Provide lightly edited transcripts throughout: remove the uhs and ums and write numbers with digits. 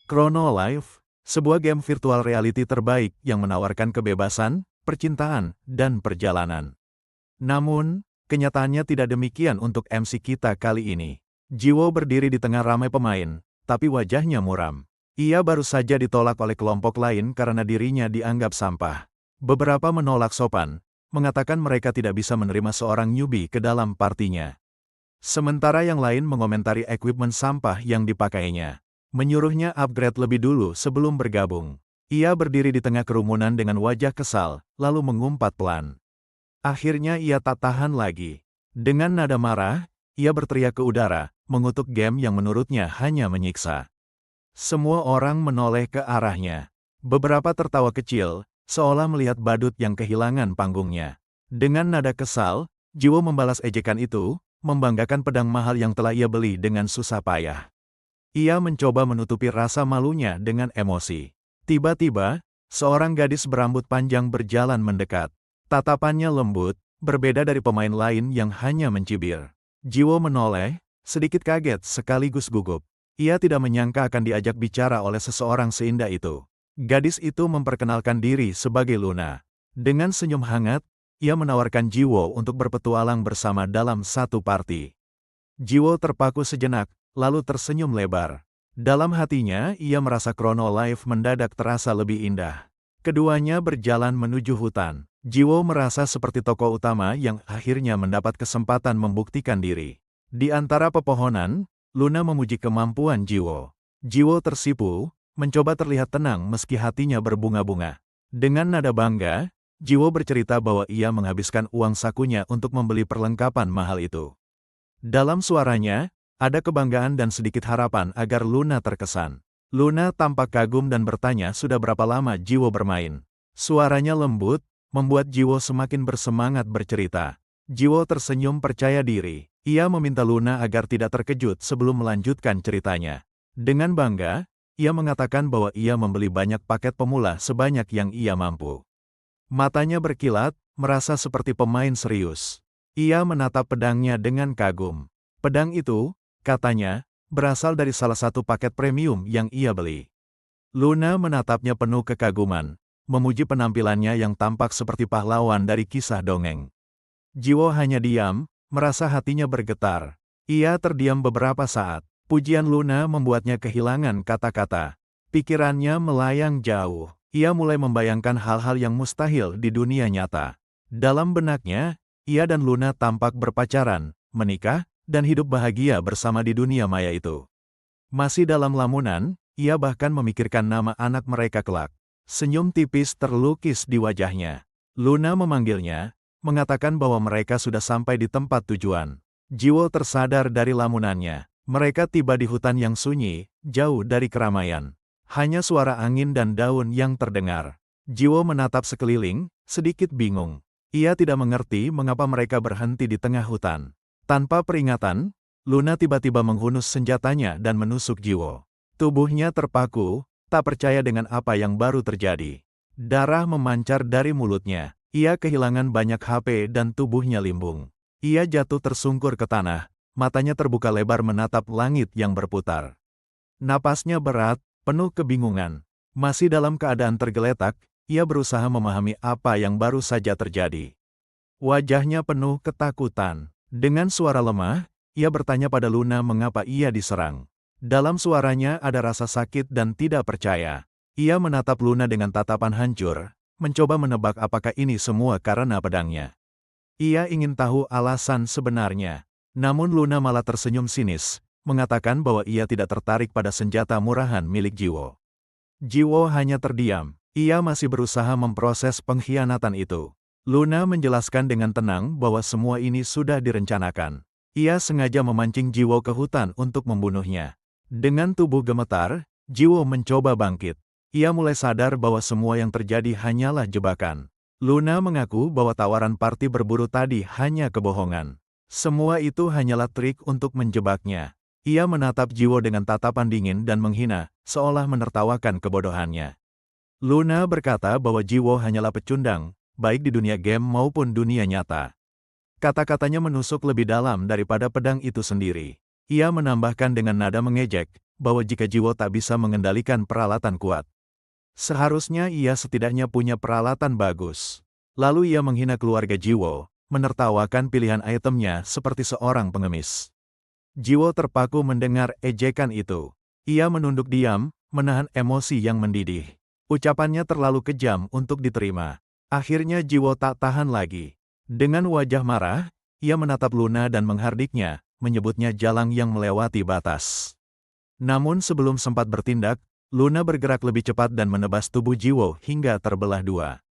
Chrono Life, sebuah game virtual reality terbaik yang menawarkan kebebasan, percintaan, dan perjalanan. Namun, kenyataannya tidak demikian untuk MC kita kali ini. Jiwo berdiri di tengah ramai pemain, tapi wajahnya muram. Ia baru saja ditolak oleh kelompok lain karena dirinya dianggap sampah. Beberapa menolak sopan, mengatakan mereka tidak bisa menerima seorang newbie ke dalam partinya. Sementara yang lain mengomentari equipment sampah yang dipakainya. Menyuruhnya upgrade lebih dulu sebelum bergabung. Ia berdiri di tengah kerumunan dengan wajah kesal, lalu mengumpat pelan. Akhirnya ia tak tahan lagi. Dengan nada marah, ia berteriak ke udara, mengutuk game yang menurutnya hanya menyiksa. Semua orang menoleh ke arahnya. Beberapa tertawa kecil, seolah melihat badut yang kehilangan panggungnya. Dengan nada kesal, Jiwo membalas ejekan itu, membanggakan pedang mahal yang telah ia beli dengan susah payah. Ia mencoba menutupi rasa malunya dengan emosi. Tiba-tiba, seorang gadis berambut panjang berjalan mendekat. Tatapannya lembut, berbeda dari pemain lain yang hanya mencibir. Jiwo menoleh, sedikit kaget sekaligus gugup. Ia tidak menyangka akan diajak bicara oleh seseorang seindah itu. Gadis itu memperkenalkan diri sebagai Luna. Dengan senyum hangat, ia menawarkan Jiwo untuk berpetualang bersama dalam satu party. Jiwo terpaku sejenak, lalu tersenyum lebar. Dalam hatinya, ia merasa Chrono Life mendadak terasa lebih indah. Keduanya berjalan menuju hutan. Jiwo merasa seperti tokoh utama yang akhirnya mendapat kesempatan membuktikan diri. Di antara pepohonan, Luna memuji kemampuan Jiwo. Jiwo tersipu, mencoba terlihat tenang meski hatinya berbunga-bunga. Dengan nada bangga, Jiwo bercerita bahwa ia menghabiskan uang sakunya untuk membeli perlengkapan mahal itu. Dalam suaranya, ada kebanggaan dan sedikit harapan agar Luna terkesan. Luna tampak kagum dan bertanya sudah berapa lama Jiwo bermain. Suaranya lembut, membuat Jiwo semakin bersemangat bercerita. Jiwo tersenyum percaya diri. Ia meminta Luna agar tidak terkejut sebelum melanjutkan ceritanya. Dengan bangga, ia mengatakan bahwa ia membeli banyak paket pemula sebanyak yang ia mampu. Matanya berkilat, merasa seperti pemain serius. Ia menatap pedangnya dengan kagum. Pedang itu, katanya, berasal dari salah satu paket premium yang ia beli. Luna menatapnya penuh kekaguman, memuji penampilannya yang tampak seperti pahlawan dari kisah dongeng. Jiwo hanya diam, merasa hatinya bergetar. Ia terdiam beberapa saat. Pujian Luna membuatnya kehilangan kata-kata. Pikirannya melayang jauh. Ia mulai membayangkan hal-hal yang mustahil di dunia nyata. Dalam benaknya, ia dan Luna tampak berpacaran, menikah, dan hidup bahagia bersama di dunia maya itu. Masih dalam lamunan, ia bahkan memikirkan nama anak mereka kelak. Senyum tipis terlukis di wajahnya. Luna memanggilnya, mengatakan bahwa mereka sudah sampai di tempat tujuan. Jiwo tersadar dari lamunannya. Mereka tiba di hutan yang sunyi, jauh dari keramaian. Hanya suara angin dan daun yang terdengar. Jiwo menatap sekeliling, sedikit bingung. Ia tidak mengerti mengapa mereka berhenti di tengah hutan. Tanpa peringatan, Luna tiba-tiba menghunus senjatanya dan menusuk Jiwo. Tubuhnya terpaku, tak percaya dengan apa yang baru terjadi. Darah memancar dari mulutnya. Ia kehilangan banyak HP dan tubuhnya limbung. Ia jatuh tersungkur ke tanah, matanya terbuka lebar menatap langit yang berputar. Napasnya berat, penuh kebingungan. Masih dalam keadaan tergeletak, ia berusaha memahami apa yang baru saja terjadi. Wajahnya penuh ketakutan. Dengan suara lemah, ia bertanya pada Luna mengapa ia diserang. Dalam suaranya ada rasa sakit dan tidak percaya. Ia menatap Luna dengan tatapan hancur, mencoba menebak apakah ini semua karena pedangnya. Ia ingin tahu alasan sebenarnya. Namun Luna malah tersenyum sinis, mengatakan bahwa ia tidak tertarik pada senjata murahan milik Jiwo. Jiwo hanya terdiam. Ia masih berusaha memproses pengkhianatan itu. Luna menjelaskan dengan tenang bahwa semua ini sudah direncanakan. Ia sengaja memancing Jiwo ke hutan untuk membunuhnya. Dengan tubuh gemetar, Jiwo mencoba bangkit. Ia mulai sadar bahwa semua yang terjadi hanyalah jebakan. Luna mengaku bahwa tawaran party berburu tadi hanya kebohongan. Semua itu hanyalah trik untuk menjebaknya. Ia menatap Jiwo dengan tatapan dingin dan menghina, seolah menertawakan kebodohannya. Luna berkata bahwa Jiwo hanyalah pecundang, baik di dunia game maupun dunia nyata. Kata-katanya menusuk lebih dalam daripada pedang itu sendiri. Ia menambahkan dengan nada mengejek, bahwa jika Jiwo tak bisa mengendalikan peralatan kuat, seharusnya ia setidaknya punya peralatan bagus. Lalu ia menghina keluarga Jiwo, menertawakan pilihan itemnya seperti seorang pengemis. Jiwo terpaku mendengar ejekan itu. Ia menunduk diam, menahan emosi yang mendidih. Ucapannya terlalu kejam untuk diterima. Akhirnya Jiwo tak tahan lagi. Dengan wajah marah, ia menatap Luna dan menghardiknya, menyebutnya jalang yang melewati batas. Namun sebelum sempat bertindak, Luna bergerak lebih cepat dan menebas tubuh Jiwo hingga terbelah dua.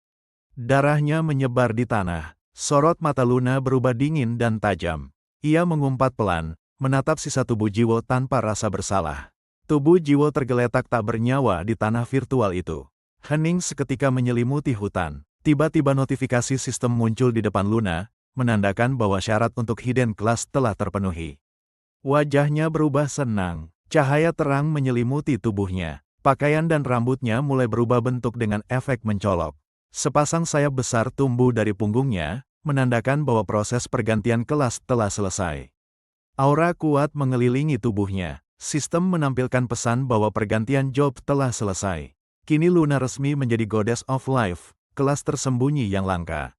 Darahnya menyebar di tanah. Sorot mata Luna berubah dingin dan tajam. Ia mengumpat pelan, menatap sisa tubuh Jiwo tanpa rasa bersalah. Tubuh Jiwo tergeletak tak bernyawa di tanah virtual itu. Hening seketika menyelimuti hutan. Tiba-tiba notifikasi sistem muncul di depan Luna, menandakan bahwa syarat untuk hidden class telah terpenuhi. Wajahnya berubah senang. Cahaya terang menyelimuti tubuhnya. Pakaian dan rambutnya mulai berubah bentuk dengan efek mencolok. Sepasang sayap besar tumbuh dari punggungnya, menandakan bahwa proses pergantian kelas telah selesai. Aura kuat mengelilingi tubuhnya. Sistem menampilkan pesan bahwa pergantian job telah selesai. Kini Luna resmi menjadi Goddess of Life, kelas tersembunyi yang langka.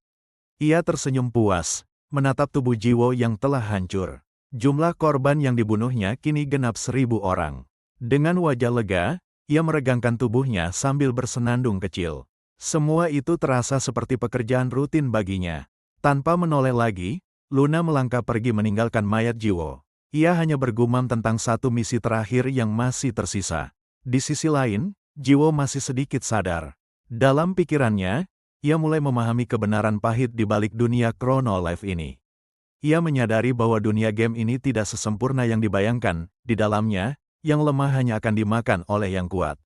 Ia tersenyum puas, menatap tubuh Jiwo yang telah hancur. Jumlah korban yang dibunuhnya kini genap 1000 orang. Dengan wajah lega, ia meregangkan tubuhnya sambil bersenandung kecil. Semua itu terasa seperti pekerjaan rutin baginya. Tanpa menoleh lagi, Luna melangkah pergi meninggalkan mayat Jiwo. Ia hanya bergumam tentang satu misi terakhir yang masih tersisa. Di sisi lain, Jiwo masih sedikit sadar. Dalam pikirannya, ia mulai memahami kebenaran pahit di balik dunia Chrono Life ini. Ia menyadari bahwa dunia game ini tidak sesempurna yang dibayangkan. Di dalamnya, yang lemah hanya akan dimakan oleh yang kuat.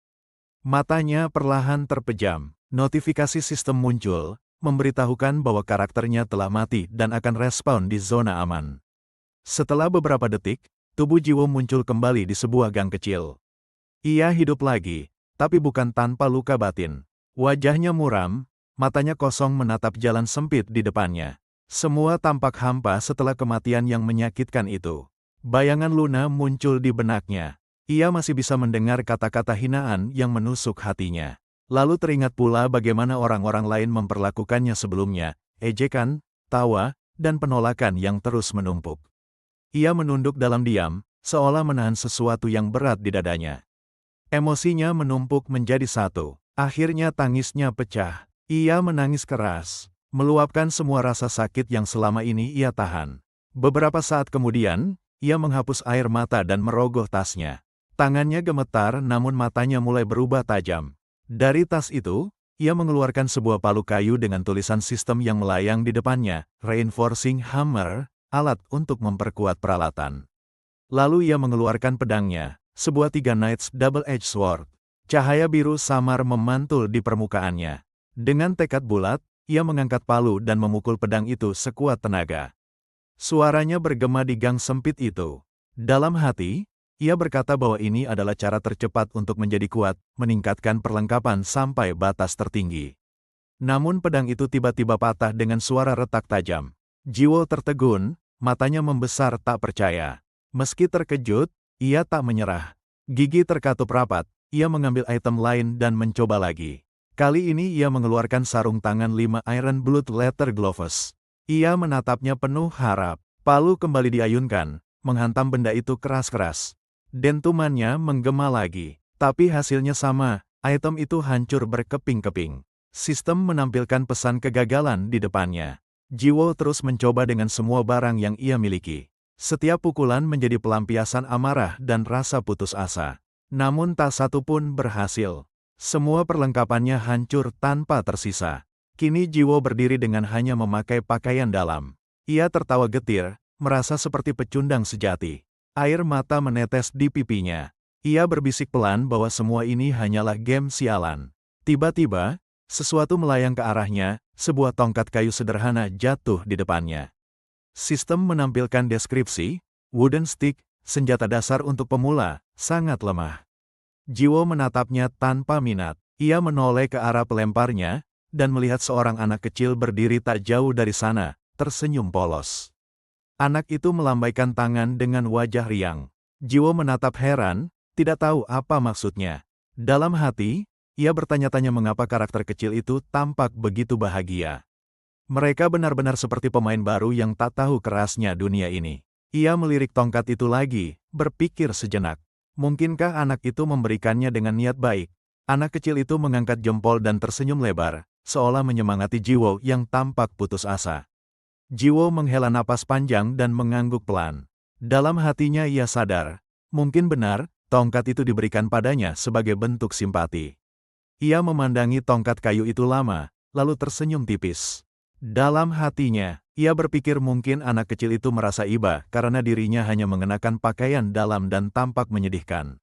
Matanya perlahan terpejam. Notifikasi sistem muncul, memberitahukan bahwa karakternya telah mati dan akan respawn di zona aman. Setelah beberapa detik, tubuh Jiwo muncul kembali di sebuah gang kecil. Ia hidup lagi, tapi bukan tanpa luka batin. Wajahnya muram, matanya kosong menatap jalan sempit di depannya. Semua tampak hampa setelah kematian yang menyakitkan itu. Bayangan Luna muncul di benaknya. Ia masih bisa mendengar kata-kata hinaan yang menusuk hatinya. Lalu teringat pula bagaimana orang-orang lain memperlakukannya sebelumnya, ejekan, tawa, dan penolakan yang terus menumpuk. Ia menunduk dalam diam, seolah menahan sesuatu yang berat di dadanya. Emosinya menumpuk menjadi satu. Akhirnya tangisnya pecah. Ia menangis keras, meluapkan semua rasa sakit yang selama ini ia tahan. Beberapa saat kemudian, ia menghapus air mata dan merogoh tasnya. Tangannya gemetar namun matanya mulai berubah tajam. Dari tas itu, ia mengeluarkan sebuah palu kayu dengan tulisan sistem yang melayang di depannya, Reinforcing Hammer, alat untuk memperkuat peralatan. Lalu ia mengeluarkan pedangnya, sebuah 3 Knights Double-Edged Sword. Cahaya biru samar memantul di permukaannya. Dengan tekad bulat, ia mengangkat palu dan memukul pedang itu sekuat tenaga. Suaranya bergema di gang sempit itu. Dalam hati, ia berkata bahwa ini adalah cara tercepat untuk menjadi kuat, meningkatkan perlengkapan sampai batas tertinggi. Namun pedang itu tiba-tiba patah dengan suara retak tajam. Jiwo tertegun, matanya membesar tak percaya. Meski terkejut, ia tak menyerah. Gigi terkatup rapat. Ia mengambil item lain dan mencoba lagi. Kali ini ia mengeluarkan sarung tangan 5 Iron Blood Letter Gloves. Ia menatapnya penuh harap. Palu kembali diayunkan, menghantam benda itu keras-keras. Dentumannya menggema lagi. Tapi hasilnya sama, item itu hancur berkeping-keping. Sistem menampilkan pesan kegagalan di depannya. Jiwo terus mencoba dengan semua barang yang ia miliki. Setiap pukulan menjadi pelampiasan amarah dan rasa putus asa. Namun tak satu pun berhasil. Semua perlengkapannya hancur tanpa tersisa. Kini Jiwo berdiri dengan hanya memakai pakaian dalam. Ia tertawa getir, merasa seperti pecundang sejati. Air mata menetes di pipinya. Ia berbisik pelan bahwa semua ini hanyalah game sialan. Tiba-tiba, sesuatu melayang ke arahnya, sebuah tongkat kayu sederhana jatuh di depannya. Sistem menampilkan deskripsi, wooden stick, senjata dasar untuk pemula, sangat lemah. Jiwo menatapnya tanpa minat. Ia menoleh ke arah pelemparnya, dan melihat seorang anak kecil berdiri tak jauh dari sana, tersenyum polos. Anak itu melambaikan tangan dengan wajah riang. Jiwo menatap heran, tidak tahu apa maksudnya. Dalam hati, ia bertanya-tanya mengapa karakter kecil itu tampak begitu bahagia. Mereka benar-benar seperti pemain baru yang tak tahu kerasnya dunia ini. Ia melirik tongkat itu lagi, berpikir sejenak. Mungkinkah anak itu memberikannya dengan niat baik? Anak kecil itu mengangkat jempol dan tersenyum lebar, seolah menyemangati Jiwo yang tampak putus asa. Jiwo menghela napas panjang dan mengangguk pelan. Dalam hatinya ia sadar, mungkin benar, tongkat itu diberikan padanya sebagai bentuk simpati. Ia memandangi tongkat kayu itu lama, lalu tersenyum tipis. Dalam hatinya, ia berpikir mungkin anak kecil itu merasa iba karena dirinya hanya mengenakan pakaian dalam dan tampak menyedihkan.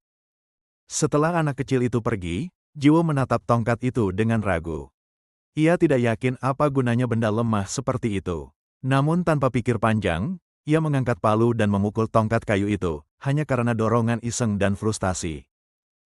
Setelah anak kecil itu pergi, Jiwo menatap tongkat itu dengan ragu. Ia tidak yakin apa gunanya benda lemah seperti itu. Namun tanpa pikir panjang, ia mengangkat palu dan memukul tongkat kayu itu, hanya karena dorongan iseng dan frustasi.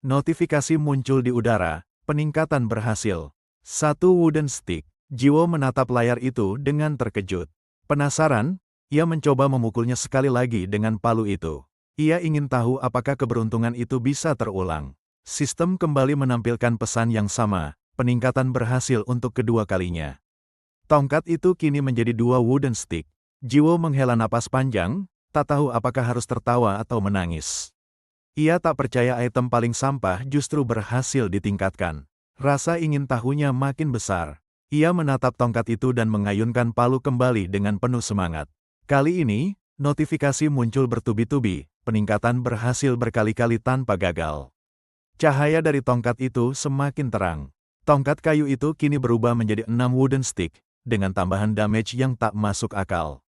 Notifikasi muncul di udara, peningkatan berhasil. 1 wooden stick. Jiwo menatap layar itu dengan terkejut. Penasaran, ia mencoba memukulnya sekali lagi dengan palu itu. Ia ingin tahu apakah keberuntungan itu bisa terulang. Sistem kembali menampilkan pesan yang sama, peningkatan berhasil untuk kedua kalinya. Tongkat itu kini menjadi 2 wooden stick. Jiwo menghela napas panjang, tak tahu apakah harus tertawa atau menangis. Ia tak percaya item paling sampah justru berhasil ditingkatkan. Rasa ingin tahunya makin besar. Ia menatap tongkat itu dan mengayunkan palu kembali dengan penuh semangat. Kali ini, notifikasi muncul bertubi-tubi, peningkatan berhasil berkali-kali tanpa gagal. Cahaya dari tongkat itu semakin terang. Tongkat kayu itu kini berubah menjadi 6 wooden stick, dengan tambahan damage yang tak masuk akal.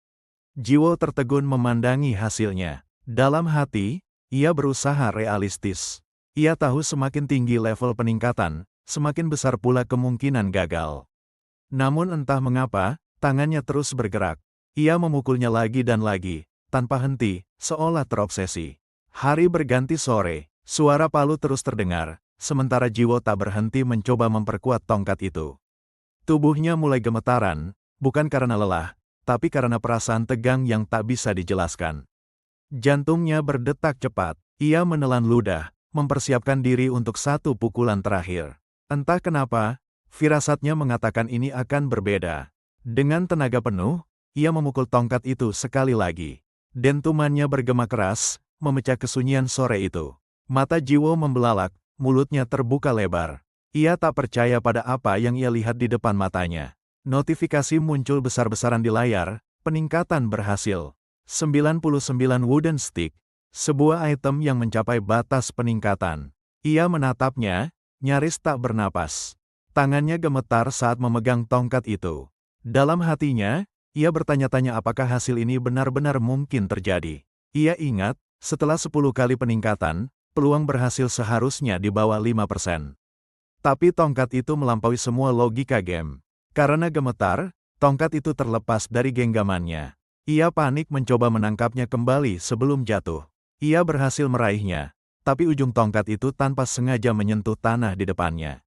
Jiwo tertegun memandangi hasilnya. Dalam hati, ia berusaha realistis. Ia tahu semakin tinggi level peningkatan, semakin besar pula kemungkinan gagal. Namun entah mengapa, tangannya terus bergerak. Ia memukulnya lagi dan lagi, tanpa henti, seolah terobsesi. Hari berganti sore, suara palu terus terdengar, sementara Jiwo tak berhenti mencoba memperkuat tongkat itu. Tubuhnya mulai gemetaran, bukan karena lelah, tapi karena perasaan tegang yang tak bisa dijelaskan. Jantungnya berdetak cepat, ia menelan ludah, mempersiapkan diri untuk satu pukulan terakhir. Entah kenapa, firasatnya mengatakan ini akan berbeda. Dengan tenaga penuh, ia memukul tongkat itu sekali lagi. Dentumannya bergema keras, memecah kesunyian sore itu. Mata Jiwo membelalak, mulutnya terbuka lebar. Ia tak percaya pada apa yang ia lihat di depan matanya. Notifikasi muncul besar-besaran di layar, peningkatan berhasil. 99 wooden stick, sebuah item yang mencapai batas peningkatan. Ia menatapnya, nyaris tak bernapas. Tangannya gemetar saat memegang tongkat itu. Dalam hatinya, ia bertanya-tanya apakah hasil ini benar-benar mungkin terjadi. Ia ingat, setelah 10 kali peningkatan, peluang berhasil seharusnya di bawah 5%. Tapi tongkat itu melampaui semua logika game. Karena gemetar, tongkat itu terlepas dari genggamannya. Ia panik mencoba menangkapnya kembali sebelum jatuh. Ia berhasil meraihnya, tapi ujung tongkat itu tanpa sengaja menyentuh tanah di depannya.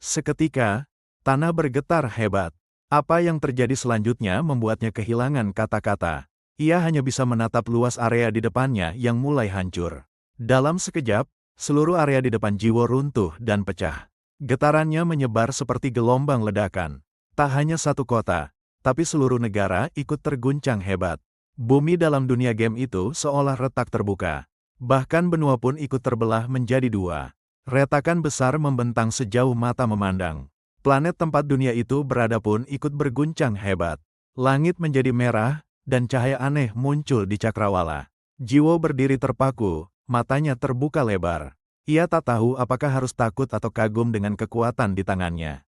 Seketika, tanah bergetar hebat. Apa yang terjadi selanjutnya membuatnya kehilangan kata-kata. Ia hanya bisa menatap luas area di depannya yang mulai hancur. Dalam sekejap, seluruh area di depan Jiwo runtuh dan pecah. Getarannya menyebar seperti gelombang ledakan. Tak hanya satu kota, tapi seluruh negara ikut terguncang hebat. Bumi dalam dunia game itu seolah retak terbuka. Bahkan benua pun ikut terbelah menjadi 2. Retakan besar membentang sejauh mata memandang. Planet tempat dunia itu berada pun ikut berguncang hebat. Langit menjadi merah, dan cahaya aneh muncul di cakrawala. Jiwo berdiri terpaku, matanya terbuka lebar. Ia tak tahu apakah harus takut atau kagum dengan kekuatan di tangannya.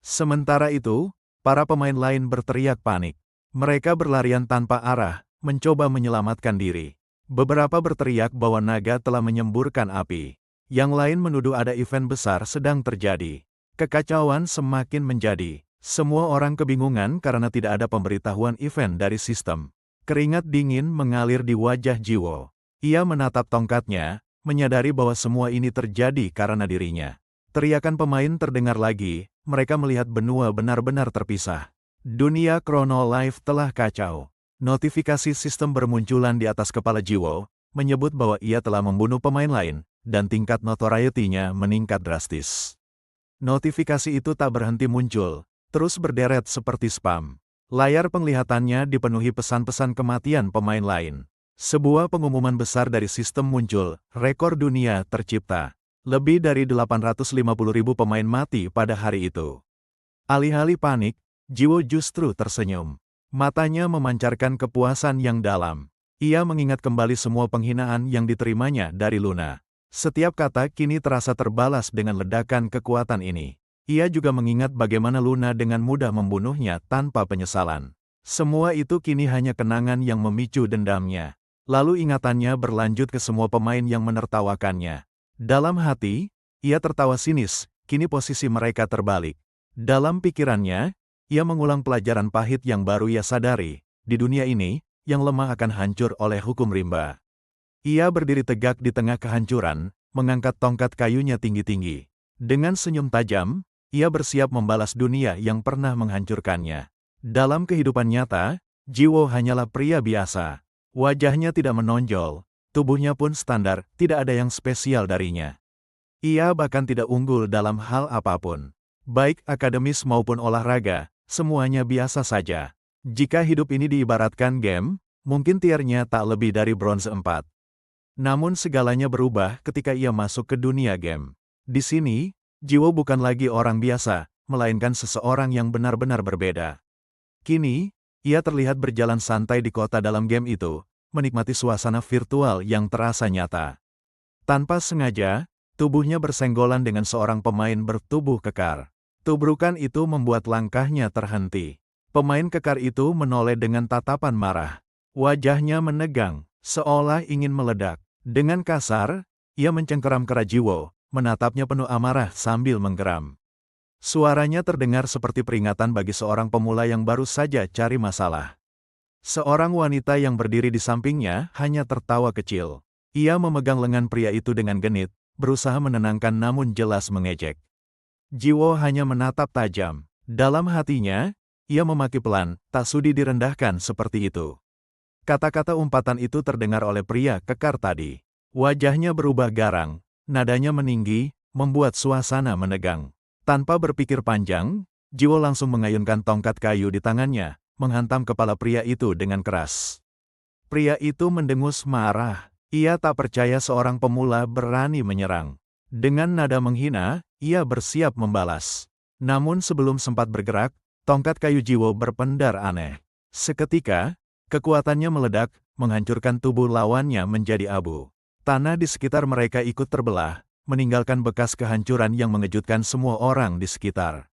Sementara itu, para pemain lain berteriak panik. Mereka berlarian tanpa arah, mencoba menyelamatkan diri. Beberapa berteriak bahwa naga telah menyemburkan api. Yang lain menuduh ada event besar sedang terjadi. Kekacauan semakin menjadi. Semua orang kebingungan karena tidak ada pemberitahuan event dari sistem. Keringat dingin mengalir di wajah Jiwo. Ia menatap tongkatnya, menyadari bahwa semua ini terjadi karena dirinya. Teriakan pemain terdengar lagi, mereka melihat benua benar-benar terpisah. Dunia Chrono Life telah kacau. Notifikasi sistem bermunculan di atas kepala Jiwo, menyebut bahwa ia telah membunuh pemain lain, dan tingkat notoriety-nya meningkat drastis. Notifikasi itu tak berhenti muncul, terus berderet seperti spam. Layar penglihatannya dipenuhi pesan-pesan kematian pemain lain. Sebuah pengumuman besar dari sistem muncul, rekor dunia tercipta. Lebih dari 850.000 pemain mati pada hari itu. Alih-alih panik, Jiwo justru tersenyum. Matanya memancarkan kepuasan yang dalam. Ia mengingat kembali semua penghinaan yang diterimanya dari Luna. Setiap kata kini terasa terbalas dengan ledakan kekuatan ini. Ia juga mengingat bagaimana Luna dengan mudah membunuhnya tanpa penyesalan. Semua itu kini hanya kenangan yang memicu dendamnya. Lalu ingatannya berlanjut ke semua pemain yang menertawakannya. Dalam hati, ia tertawa sinis, kini posisi mereka terbalik. Dalam pikirannya, ia mengulang pelajaran pahit yang baru ia sadari. Di dunia ini, yang lemah akan hancur oleh hukum rimba. Ia berdiri tegak di tengah kehancuran, mengangkat tongkat kayunya tinggi-tinggi. Dengan senyum tajam, ia bersiap membalas dunia yang pernah menghancurkannya. Dalam kehidupan nyata, Jiwo hanyalah pria biasa. Wajahnya tidak menonjol, tubuhnya pun standar, tidak ada yang spesial darinya. Ia bahkan tidak unggul dalam hal apapun. Baik akademis maupun olahraga, semuanya biasa saja. Jika hidup ini diibaratkan game, mungkin tiernya tak lebih dari bronze 4. Namun segalanya berubah ketika ia masuk ke dunia game. Di sini, Jiwo bukan lagi orang biasa, melainkan seseorang yang benar-benar berbeda. Kini, ia terlihat berjalan santai di kota dalam game itu, menikmati suasana virtual yang terasa nyata. Tanpa sengaja, tubuhnya bersenggolan dengan seorang pemain bertubuh kekar. Tubrukan itu membuat langkahnya terhenti. Pemain kekar itu menoleh dengan tatapan marah. Wajahnya menegang, seolah ingin meledak. Dengan kasar, ia mencengkeram kera Jiwo, menatapnya penuh amarah sambil menggeram. Suaranya terdengar seperti peringatan bagi seorang pemula yang baru saja cari masalah. Seorang wanita yang berdiri di sampingnya hanya tertawa kecil. Ia memegang lengan pria itu dengan genit, berusaha menenangkan namun jelas mengejek. Jiwo hanya menatap tajam. Dalam hatinya, ia memaki pelan, tak sudi direndahkan seperti itu. Kata-kata umpatan itu terdengar oleh pria kekar tadi. Wajahnya berubah garang, nadanya meninggi, membuat suasana menegang. Tanpa berpikir panjang, Jiwo langsung mengayunkan tongkat kayu di tangannya, menghantam kepala pria itu dengan keras. Pria itu mendengus marah. Ia tak percaya seorang pemula berani menyerang. Dengan nada menghina, ia bersiap membalas. Namun sebelum sempat bergerak, tongkat kayu Jiwo berpendar aneh. Seketika, kekuatannya meledak, menghancurkan tubuh lawannya menjadi abu. Tanah di sekitar mereka ikut terbelah, meninggalkan bekas kehancuran yang mengejutkan semua orang di sekitar.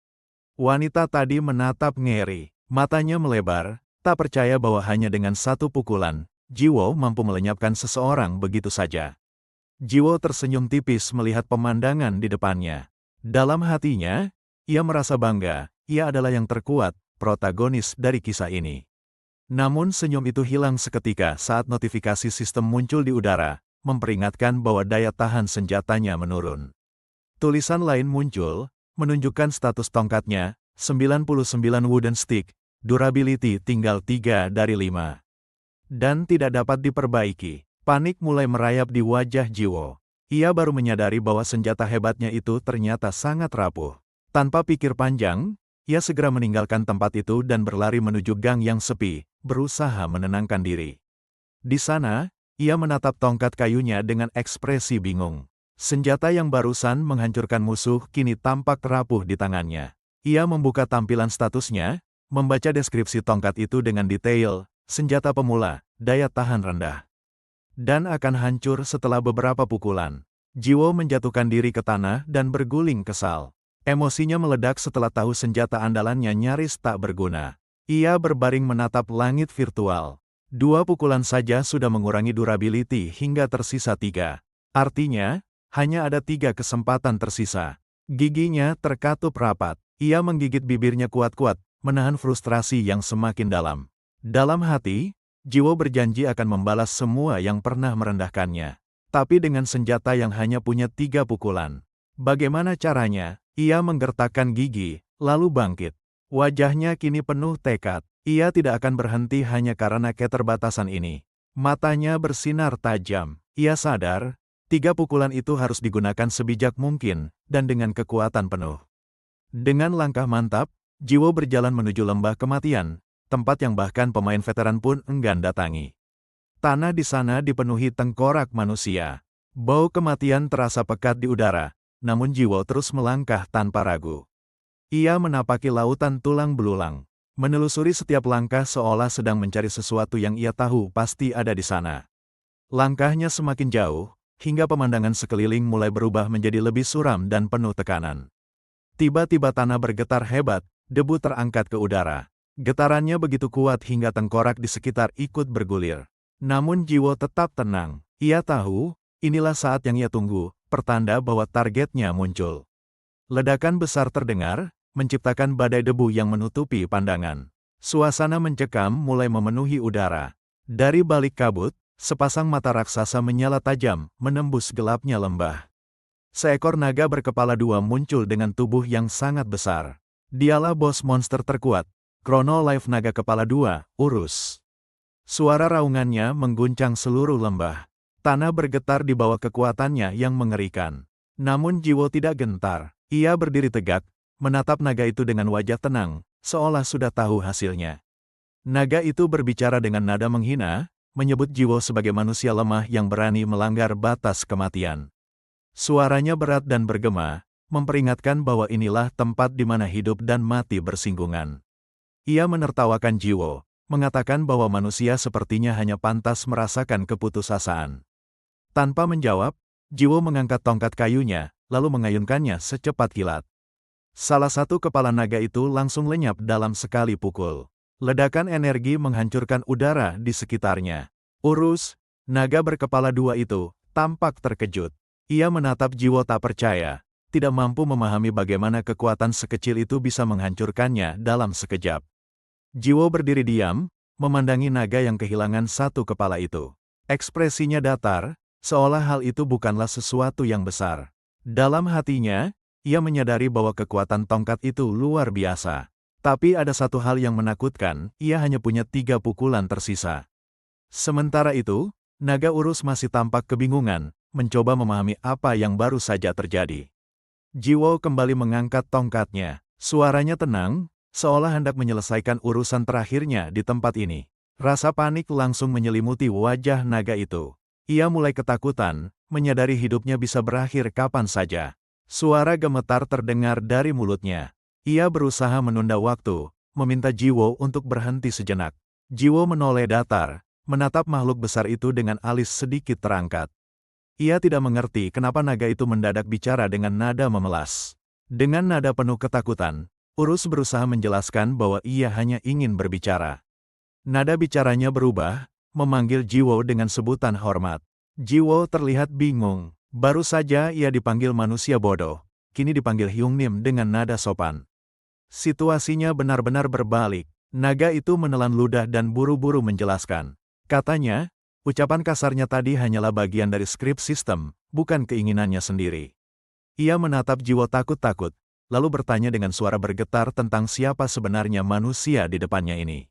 Wanita tadi menatap ngeri, matanya melebar, tak percaya bahwa hanya dengan satu pukulan, Jiwo mampu melenyapkan seseorang begitu saja. Jiwo tersenyum tipis melihat pemandangan di depannya. Dalam hatinya, ia merasa bangga, ia adalah yang terkuat, protagonis dari kisah ini. Namun senyum itu hilang seketika saat notifikasi sistem muncul di udara, memperingatkan bahwa daya tahan senjatanya menurun. Tulisan lain muncul, menunjukkan status tongkatnya, 99 wooden stick, durability tinggal 3 dari 5. Dan tidak dapat diperbaiki. Panik mulai merayap di wajah Jiwo. Ia baru menyadari bahwa senjata hebatnya itu ternyata sangat rapuh. Tanpa pikir panjang, ia segera meninggalkan tempat itu dan berlari menuju gang yang sepi, berusaha menenangkan diri. Di sana, ia menatap tongkat kayunya dengan ekspresi bingung. Senjata yang barusan menghancurkan musuh kini tampak rapuh di tangannya. Ia membuka tampilan statusnya, membaca deskripsi tongkat itu dengan detail, senjata pemula, daya tahan rendah. Dan akan hancur setelah beberapa pukulan. Jiwo menjatuhkan diri ke tanah dan berguling kesal. Emosinya meledak setelah tahu senjata andalannya nyaris tak berguna. Ia berbaring menatap langit virtual. 2 pukulan saja sudah mengurangi durability hingga tersisa 3. Artinya, hanya ada 3 kesempatan tersisa. Giginya terkatup rapat. Ia menggigit bibirnya kuat-kuat, menahan frustrasi yang semakin dalam. Dalam hati, Jiwo berjanji akan membalas semua yang pernah merendahkannya. Tapi dengan senjata yang hanya punya 3 pukulan. Bagaimana caranya? Ia menggertakkan gigi, lalu bangkit. Wajahnya kini penuh tekad. Ia tidak akan berhenti hanya karena keterbatasan ini. Matanya bersinar tajam. Ia sadar, 3 pukulan itu harus digunakan sebijak mungkin, dan dengan kekuatan penuh. Dengan langkah mantap, Jiwo berjalan menuju lembah kematian, tempat yang bahkan pemain veteran pun enggan datangi. Tanah di sana dipenuhi tengkorak manusia. Bau kematian terasa pekat di udara, namun Jiwo terus melangkah tanpa ragu. Ia menapaki lautan tulang belulang, menelusuri setiap langkah seolah sedang mencari sesuatu yang ia tahu pasti ada di sana. Langkahnya semakin jauh, hingga pemandangan sekeliling mulai berubah menjadi lebih suram dan penuh tekanan. Tiba-tiba tanah bergetar hebat, debu terangkat ke udara. Getarannya begitu kuat hingga tengkorak di sekitar ikut bergulir. Namun Jiwo tetap tenang. Ia tahu, inilah saat yang ia tunggu, pertanda bahwa targetnya muncul. Ledakan besar terdengar, menciptakan badai debu yang menutupi pandangan. Suasana mencekam mulai memenuhi udara. Dari balik kabut, sepasang mata raksasa menyala tajam, menembus gelapnya lembah. Seekor naga berkepala dua muncul dengan tubuh yang sangat besar. Dialah bos monster terkuat, Chronolife Naga Kepala Dua, Urus. Suara raungannya mengguncang seluruh lembah. Tanah bergetar di bawah kekuatannya yang mengerikan. Namun Jiwo tidak gentar. Ia berdiri tegak, menatap naga itu dengan wajah tenang, seolah sudah tahu hasilnya. Naga itu berbicara dengan nada menghina, menyebut Jiwo sebagai manusia lemah yang berani melanggar batas kematian. Suaranya berat dan bergema, memperingatkan bahwa inilah tempat di mana hidup dan mati bersinggungan. Ia menertawakan Jiwo, mengatakan bahwa manusia sepertinya hanya pantas merasakan keputusasaan. Tanpa menjawab, Jiwo mengangkat tongkat kayunya, lalu mengayunkannya secepat kilat. Salah satu kepala naga itu langsung lenyap dalam sekali pukul. Ledakan energi menghancurkan udara di sekitarnya. Urus, naga berkepala dua itu, tampak terkejut. Ia menatap Jiwo tak percaya, tidak mampu memahami bagaimana kekuatan sekecil itu bisa menghancurkannya dalam sekejap. Jiwo berdiri diam, memandangi naga yang kehilangan satu kepala itu. Ekspresinya datar, seolah hal itu bukanlah sesuatu yang besar. Dalam hatinya, ia menyadari bahwa kekuatan tongkat itu luar biasa. Tapi ada satu hal yang menakutkan, ia hanya punya 3 pukulan tersisa. Sementara itu, naga urus masih tampak kebingungan, mencoba memahami apa yang baru saja terjadi. Jiwo kembali mengangkat tongkatnya. Suaranya tenang, seolah hendak menyelesaikan urusan terakhirnya di tempat ini. Rasa panik langsung menyelimuti wajah naga itu. Ia mulai ketakutan, menyadari hidupnya bisa berakhir kapan saja. Suara gemetar terdengar dari mulutnya. Ia berusaha menunda waktu, meminta Jiwo untuk berhenti sejenak. Jiwo menoleh datar, menatap makhluk besar itu dengan alis sedikit terangkat. Ia tidak mengerti kenapa naga itu mendadak bicara dengan nada memelas. Dengan nada penuh ketakutan, Urus berusaha menjelaskan bahwa ia hanya ingin berbicara. Nada bicaranya berubah, memanggil Jiwo dengan sebutan hormat. Jiwo terlihat bingung. Baru saja ia dipanggil manusia bodoh, kini dipanggil Hyungnim dengan nada sopan. Situasinya benar-benar berbalik. Naga itu menelan ludah dan buru-buru menjelaskan. Katanya, ucapan kasarnya tadi hanyalah bagian dari skrip sistem, bukan keinginannya sendiri. Ia menatap Jiwo takut-takut, lalu bertanya dengan suara bergetar tentang siapa sebenarnya manusia di depannya ini.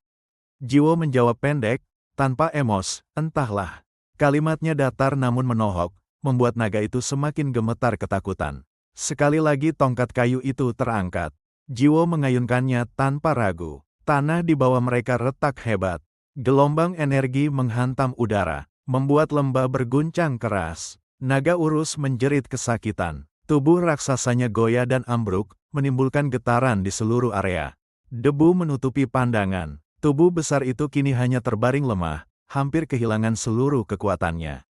Jiwo menjawab pendek, tanpa emos, entahlah. Kalimatnya datar namun menohok, membuat naga itu semakin gemetar ketakutan. Sekali lagi tongkat kayu itu terangkat. Jiwo mengayunkannya tanpa ragu. Tanah di bawah mereka retak hebat. Gelombang energi menghantam udara, membuat lembah berguncang keras. Naga urus menjerit kesakitan. Tubuh raksasanya goyah dan ambruk, menimbulkan getaran di seluruh area. Debu menutupi pandangan. Tubuh besar itu kini hanya terbaring lemah, hampir kehilangan seluruh kekuatannya.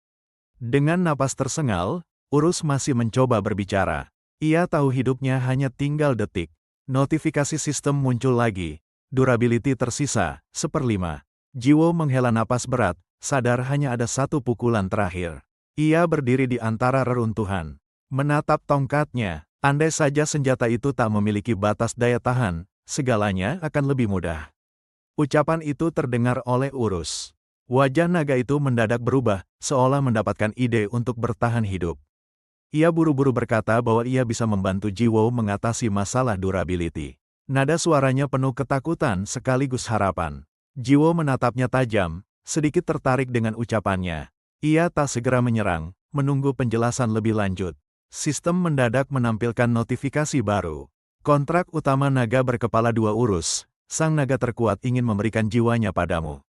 Dengan napas tersengal, Urus masih mencoba berbicara. Ia tahu hidupnya hanya tinggal detik. Notifikasi sistem muncul lagi. Durability tersisa, 1/5. Jiwo menghela napas berat, sadar hanya ada 1 pukulan terakhir. Ia berdiri di antara reruntuhan. Menatap tongkatnya, andai saja senjata itu tak memiliki batas daya tahan, segalanya akan lebih mudah. Ucapan itu terdengar oleh Urus. Wajah naga itu mendadak berubah, seolah mendapatkan ide untuk bertahan hidup. Ia buru-buru berkata bahwa ia bisa membantu Jiwo mengatasi masalah durability. Nada suaranya penuh ketakutan sekaligus harapan. Jiwo menatapnya tajam, sedikit tertarik dengan ucapannya. Ia tak segera menyerang, menunggu penjelasan lebih lanjut. Sistem mendadak menampilkan notifikasi baru. Kontrak utama naga berkepala 2 urus, sang naga terkuat ingin memberikan jiwanya padamu.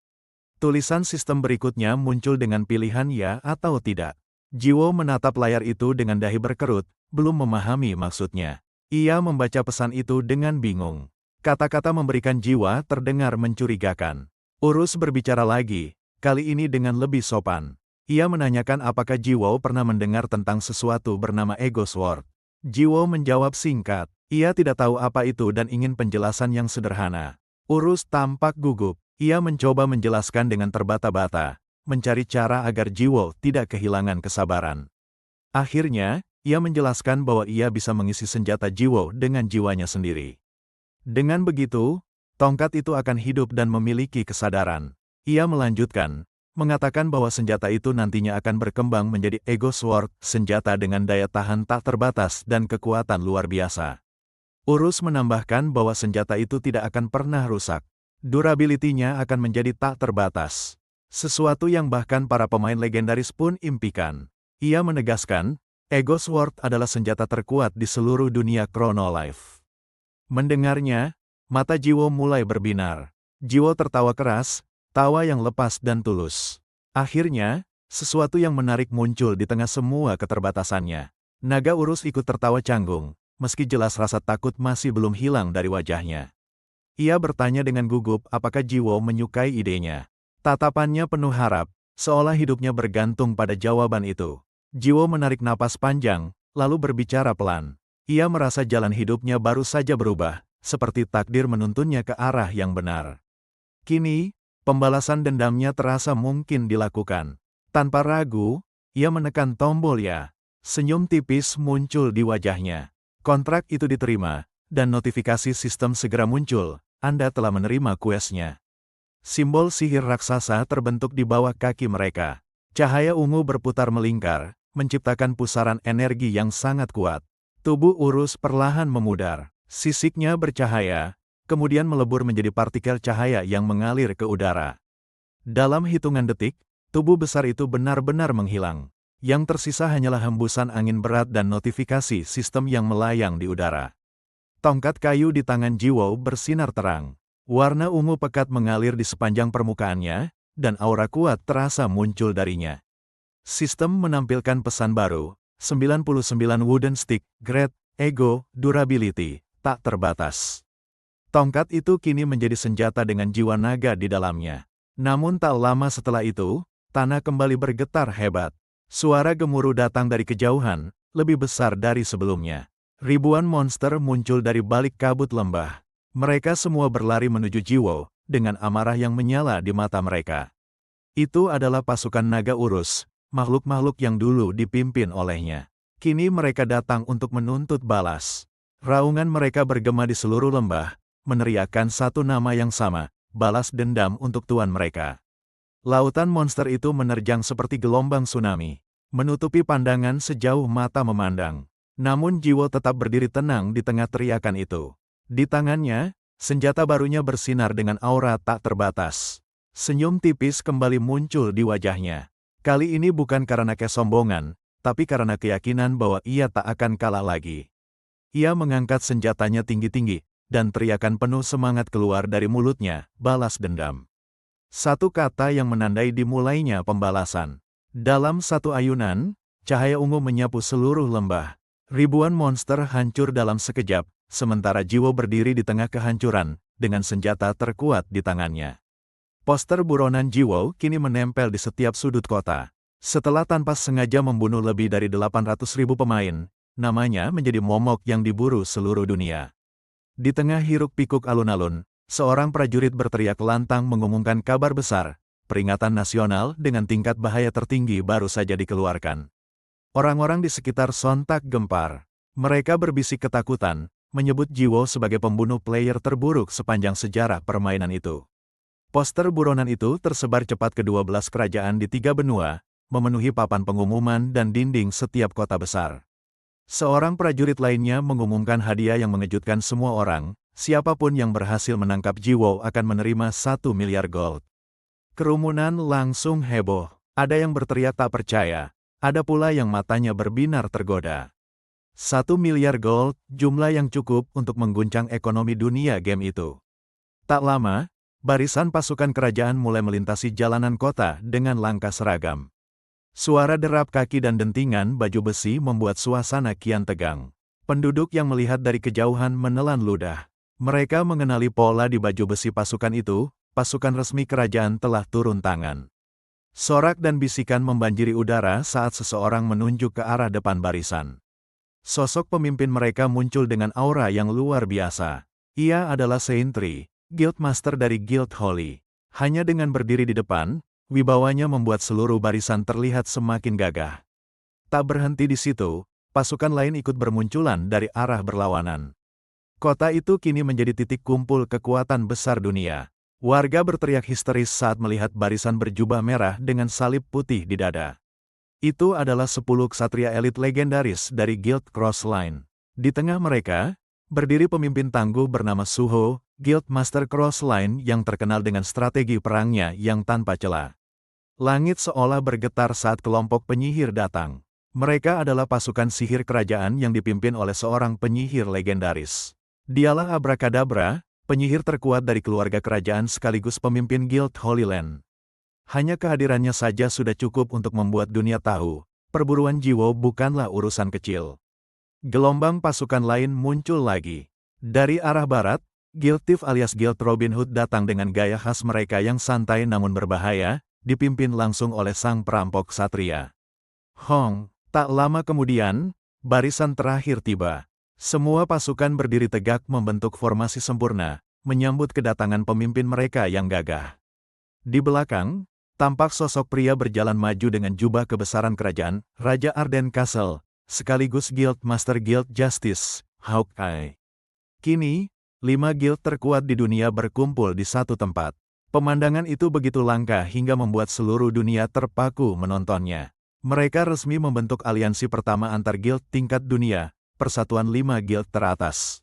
Tulisan sistem berikutnya muncul dengan pilihan ya atau tidak. Jiwo menatap layar itu dengan dahi berkerut, belum memahami maksudnya. Ia membaca pesan itu dengan bingung. Kata-kata memberikan jiwa terdengar mencurigakan. Urus berbicara lagi, kali ini dengan lebih sopan. Ia menanyakan apakah Jiwo pernah mendengar tentang sesuatu bernama Ego Sword. Jiwo menjawab singkat, ia tidak tahu apa itu dan ingin penjelasan yang sederhana. Urus tampak gugup, ia mencoba menjelaskan dengan terbata-bata, mencari cara agar Jiwo tidak kehilangan kesabaran. Akhirnya, ia menjelaskan bahwa ia bisa mengisi senjata Jiwo dengan jiwanya sendiri. Dengan begitu, tongkat itu akan hidup dan memiliki kesadaran. Ia melanjutkan, mengatakan bahwa senjata itu nantinya akan berkembang menjadi Ego Sword, senjata dengan daya tahan tak terbatas dan kekuatan luar biasa. Urus menambahkan bahwa senjata itu tidak akan pernah rusak. Durability-nya akan menjadi tak terbatas. Sesuatu yang bahkan para pemain legendaris pun impikan. Ia menegaskan, Ego Sword adalah senjata terkuat di seluruh dunia Chrono Life. Mendengarnya, mata Jiwo mulai berbinar. Jiwo tertawa keras, tawa yang lepas dan tulus. Akhirnya, sesuatu yang menarik muncul di tengah semua keterbatasannya. Naga urus ikut tertawa canggung, meski jelas rasa takut masih belum hilang dari wajahnya. Ia bertanya dengan gugup apakah Jiwo menyukai idenya. Tatapannya penuh harap, seolah hidupnya bergantung pada jawaban itu. Jiwo menarik napas panjang, lalu berbicara pelan. Ia merasa jalan hidupnya baru saja berubah, seperti takdir menuntunnya ke arah yang benar. Kini, pembalasan dendamnya terasa mungkin dilakukan. Tanpa ragu, ia menekan tombol ya. Senyum tipis muncul di wajahnya. Kontrak itu diterima, dan notifikasi sistem segera muncul. Anda telah menerima quest-nya. Simbol sihir raksasa terbentuk di bawah kaki mereka. Cahaya ungu berputar melingkar, menciptakan pusaran energi yang sangat kuat. Tubuh urus perlahan memudar. Sisiknya bercahaya, kemudian melebur menjadi partikel cahaya yang mengalir ke udara. Dalam hitungan detik, tubuh besar itu benar-benar menghilang. Yang tersisa hanyalah hembusan angin berat dan notifikasi sistem yang melayang di udara. Tongkat kayu di tangan Jiwo bersinar terang. Warna ungu pekat mengalir di sepanjang permukaannya, dan aura kuat terasa muncul darinya. Sistem menampilkan pesan baru, 99 Wooden Stick, Great, Ego, Durability, tak terbatas. Tongkat itu kini menjadi senjata dengan jiwa naga di dalamnya. Namun tak lama setelah itu, tanah kembali bergetar hebat. Suara gemuruh datang dari kejauhan, lebih besar dari sebelumnya. Ribuan monster muncul dari balik kabut lembah. Mereka semua berlari menuju Jiwo, dengan amarah yang menyala di mata mereka. Itu adalah pasukan naga urus, makhluk-makhluk yang dulu dipimpin olehnya. Kini mereka datang untuk menuntut balas. Raungan mereka bergema di seluruh lembah, meneriakkan satu nama yang sama, balas dendam untuk tuan mereka. Lautan monster itu menerjang seperti gelombang tsunami, menutupi pandangan sejauh mata memandang. Namun Jiwo tetap berdiri tenang di tengah teriakan itu. Di tangannya, senjata barunya bersinar dengan aura tak terbatas. Senyum tipis kembali muncul di wajahnya. Kali ini bukan karena kesombongan, tapi karena keyakinan bahwa ia tak akan kalah lagi. Ia mengangkat senjatanya tinggi-tinggi, dan teriakan penuh semangat keluar dari mulutnya, balas dendam. Satu kata yang menandai dimulainya pembalasan. Dalam satu ayunan, cahaya ungu menyapu seluruh lembah. Ribuan monster hancur dalam sekejap, sementara Jiwo berdiri di tengah kehancuran, dengan senjata terkuat di tangannya. Poster buronan Jiwo kini menempel di setiap sudut kota. Setelah tanpa sengaja membunuh lebih dari 800.000 pemain, namanya menjadi momok yang diburu seluruh dunia. Di tengah hiruk-pikuk alun-alun, seorang prajurit berteriak lantang mengumumkan kabar besar, peringatan nasional dengan tingkat bahaya tertinggi baru saja dikeluarkan. Orang-orang di sekitar sontak gempar. Mereka berbisik ketakutan, menyebut Jiwo sebagai pembunuh player terburuk sepanjang sejarah permainan itu. Poster buronan itu tersebar cepat ke 12 kerajaan di 3 benua, memenuhi papan pengumuman dan dinding setiap kota besar. Seorang prajurit lainnya mengumumkan hadiah yang mengejutkan semua orang, siapapun yang berhasil menangkap Jiwo akan menerima 1 miliar gold. Kerumunan langsung heboh, ada yang berteriak tak percaya, Ada pula yang matanya berbinar tergoda. 1 miliar gold, jumlah yang cukup untuk mengguncang ekonomi dunia game itu. Tak lama, barisan pasukan kerajaan mulai melintasi jalanan kota dengan langkah seragam. Suara derap kaki dan dentingan baju besi membuat suasana kian tegang. Penduduk yang melihat dari kejauhan menelan ludah. Mereka mengenali pola di baju besi pasukan itu, pasukan resmi kerajaan telah turun tangan. Sorak dan bisikan membanjiri udara saat seseorang menunjuk ke arah depan barisan. Sosok pemimpin mereka muncul dengan aura yang luar biasa. Ia adalah Seintri, Guildmaster dari Guild Holy. Hanya dengan berdiri di depan, wibawanya membuat seluruh barisan terlihat semakin gagah. Tak berhenti di situ, pasukan lain ikut bermunculan dari arah berlawanan. Kota itu kini menjadi titik kumpul kekuatan besar dunia. Warga berteriak histeris saat melihat barisan berjubah merah dengan salib putih di dada. Itu adalah 10 ksatria elit legendaris dari Guild Crossline. Di tengah mereka, berdiri pemimpin tangguh bernama Suho, Guildmaster Crossline yang terkenal dengan strategi perangnya yang tanpa celah. Langit seolah bergetar saat kelompok penyihir datang. Mereka adalah pasukan sihir kerajaan yang dipimpin oleh seorang penyihir legendaris. Dialah Abracadabra, penyihir terkuat dari keluarga kerajaan sekaligus pemimpin Guild Holy Land. Hanya kehadirannya saja sudah cukup untuk membuat dunia tahu, perburuan jiwa bukanlah urusan kecil. Gelombang pasukan lain muncul lagi. Dari arah barat, Guild Thief alias Guild Robin Hood datang dengan gaya khas mereka yang santai namun berbahaya, dipimpin langsung oleh sang perampok ksatria. Tak lama kemudian, barisan terakhir tiba. Semua pasukan berdiri tegak membentuk formasi sempurna, menyambut kedatangan pemimpin mereka yang gagah. Di belakang, tampak sosok pria berjalan maju dengan jubah kebesaran kerajaan, Raja Arden Castle, sekaligus Guild Master Guild Justice, Hawkeye. Kini, 5 guild terkuat di dunia berkumpul di satu tempat. Pemandangan itu begitu langka hingga membuat seluruh dunia terpaku menontonnya. Mereka resmi membentuk aliansi pertama antar guild tingkat dunia, persatuan 5 guild teratas.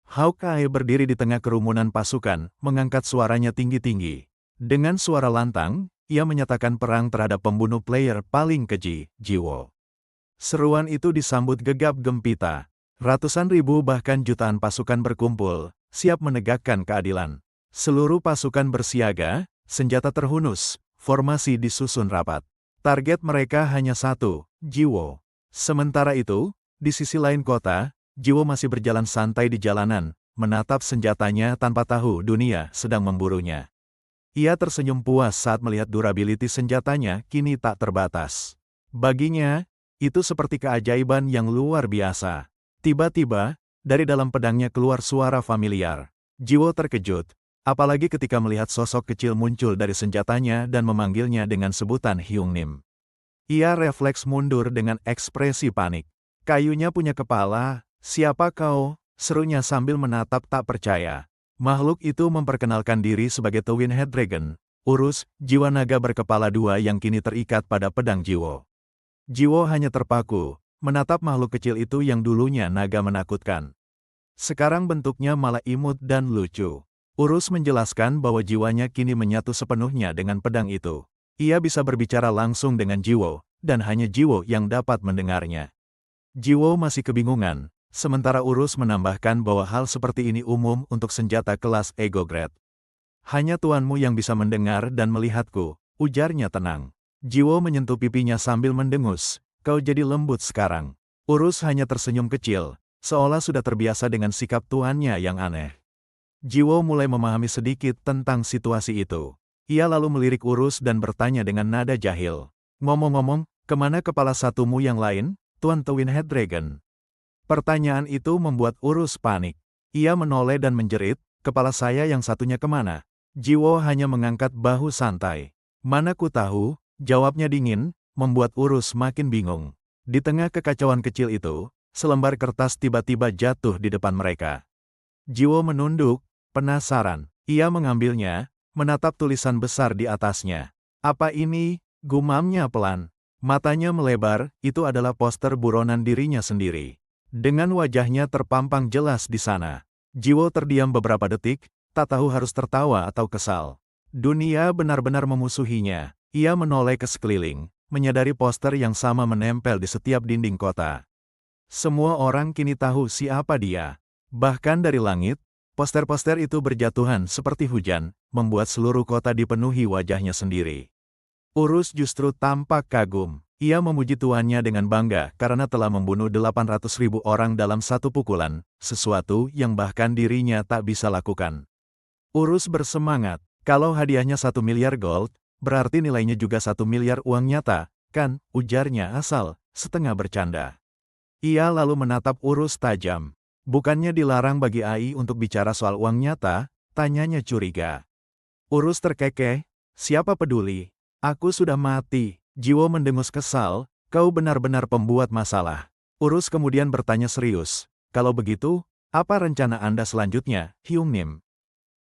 Hawkeye berdiri di tengah kerumunan pasukan, mengangkat suaranya tinggi-tinggi. Dengan suara lantang, ia menyatakan perang terhadap pembunuh player paling keji, Jiwo. Seruan itu disambut gegap gempita. Ratusan ribu bahkan jutaan pasukan berkumpul, siap menegakkan keadilan. Seluruh pasukan bersiaga, senjata terhunus, formasi disusun rapat. Target mereka hanya satu, Jiwo. Sementara itu, di sisi lain kota, Jiwo masih berjalan santai di jalanan, menatap senjatanya tanpa tahu dunia sedang memburunya. Ia tersenyum puas saat melihat durability senjatanya kini tak terbatas. Baginya, itu seperti keajaiban yang luar biasa. Tiba-tiba, dari dalam pedangnya keluar suara familiar. Jiwo terkejut, apalagi ketika melihat sosok kecil muncul dari senjatanya dan memanggilnya dengan sebutan Hyung Nim. Ia refleks mundur dengan ekspresi panik. Kayunya punya kepala, siapa kau? Serunya sambil menatap tak percaya. Makhluk itu memperkenalkan diri sebagai Twin Head Dragon, Urus, jiwa naga berkepala dua yang kini terikat pada pedang Jiwo. Jiwo hanya terpaku, menatap makhluk kecil itu yang dulunya naga menakutkan. Sekarang bentuknya malah imut dan lucu. Urus menjelaskan bahwa jiwanya kini menyatu sepenuhnya dengan pedang itu. Ia bisa berbicara langsung dengan Jiwo, dan hanya Jiwo yang dapat mendengarnya. Jiwo masih kebingungan. Sementara Urus menambahkan bahwa hal seperti ini umum untuk senjata kelas Ego Grade. Hanya tuanmu yang bisa mendengar dan melihatku, ujarnya tenang. Jiwo menyentuh pipinya sambil mendengus, kau jadi lembut sekarang. Urus hanya tersenyum kecil, seolah sudah terbiasa dengan sikap tuannya yang aneh. Jiwo mulai memahami sedikit tentang situasi itu. Ia lalu melirik Urus dan bertanya dengan nada jahil. Ngomong-ngomong, kemana kepala satumu yang lain, Tuan Twin Head Dragon? Pertanyaan itu membuat Urus panik. Ia menoleh dan menjerit, kepala saya yang satunya kemana? Jiwo hanya mengangkat bahu santai. Mana ku tahu, jawabnya dingin, membuat Urus makin bingung. Di tengah kekacauan kecil itu, selembar kertas tiba-tiba jatuh di depan mereka. Jiwo menunduk, penasaran. Ia mengambilnya, menatap tulisan besar di atasnya. Apa ini? Gumamnya pelan. Matanya melebar, itu adalah poster buronan dirinya sendiri. Dengan wajahnya terpampang jelas di sana. Jiwo terdiam beberapa detik, tak tahu harus tertawa atau kesal. Dunia benar-benar memusuhinya. Ia menoleh ke sekeliling. menyadari poster yang sama menempel di setiap dinding kota. Semua orang kini tahu siapa dia. Bahkan dari langit, poster-poster itu berjatuhan seperti hujan, membuat seluruh kota dipenuhi wajahnya sendiri. Urus justru tampak kagum. Ia memuji tuannya dengan bangga karena telah membunuh 800.000 orang dalam satu pukulan, sesuatu yang bahkan dirinya tak bisa lakukan. Urus bersemangat. Kalau hadiahnya 1 miliar gold, berarti nilainya juga 1 miliar uang nyata, kan? Ujarnya asal, setengah bercanda. Ia lalu menatap Urus tajam. Bukannya dilarang bagi AI untuk bicara soal uang nyata, tanyanya curiga. Urus terkekeh, siapa peduli? Aku sudah mati. Jiwo mendengus kesal, kau benar-benar pembuat masalah. Urus kemudian bertanya serius, kalau begitu, apa rencana Anda selanjutnya, Hyung Nim?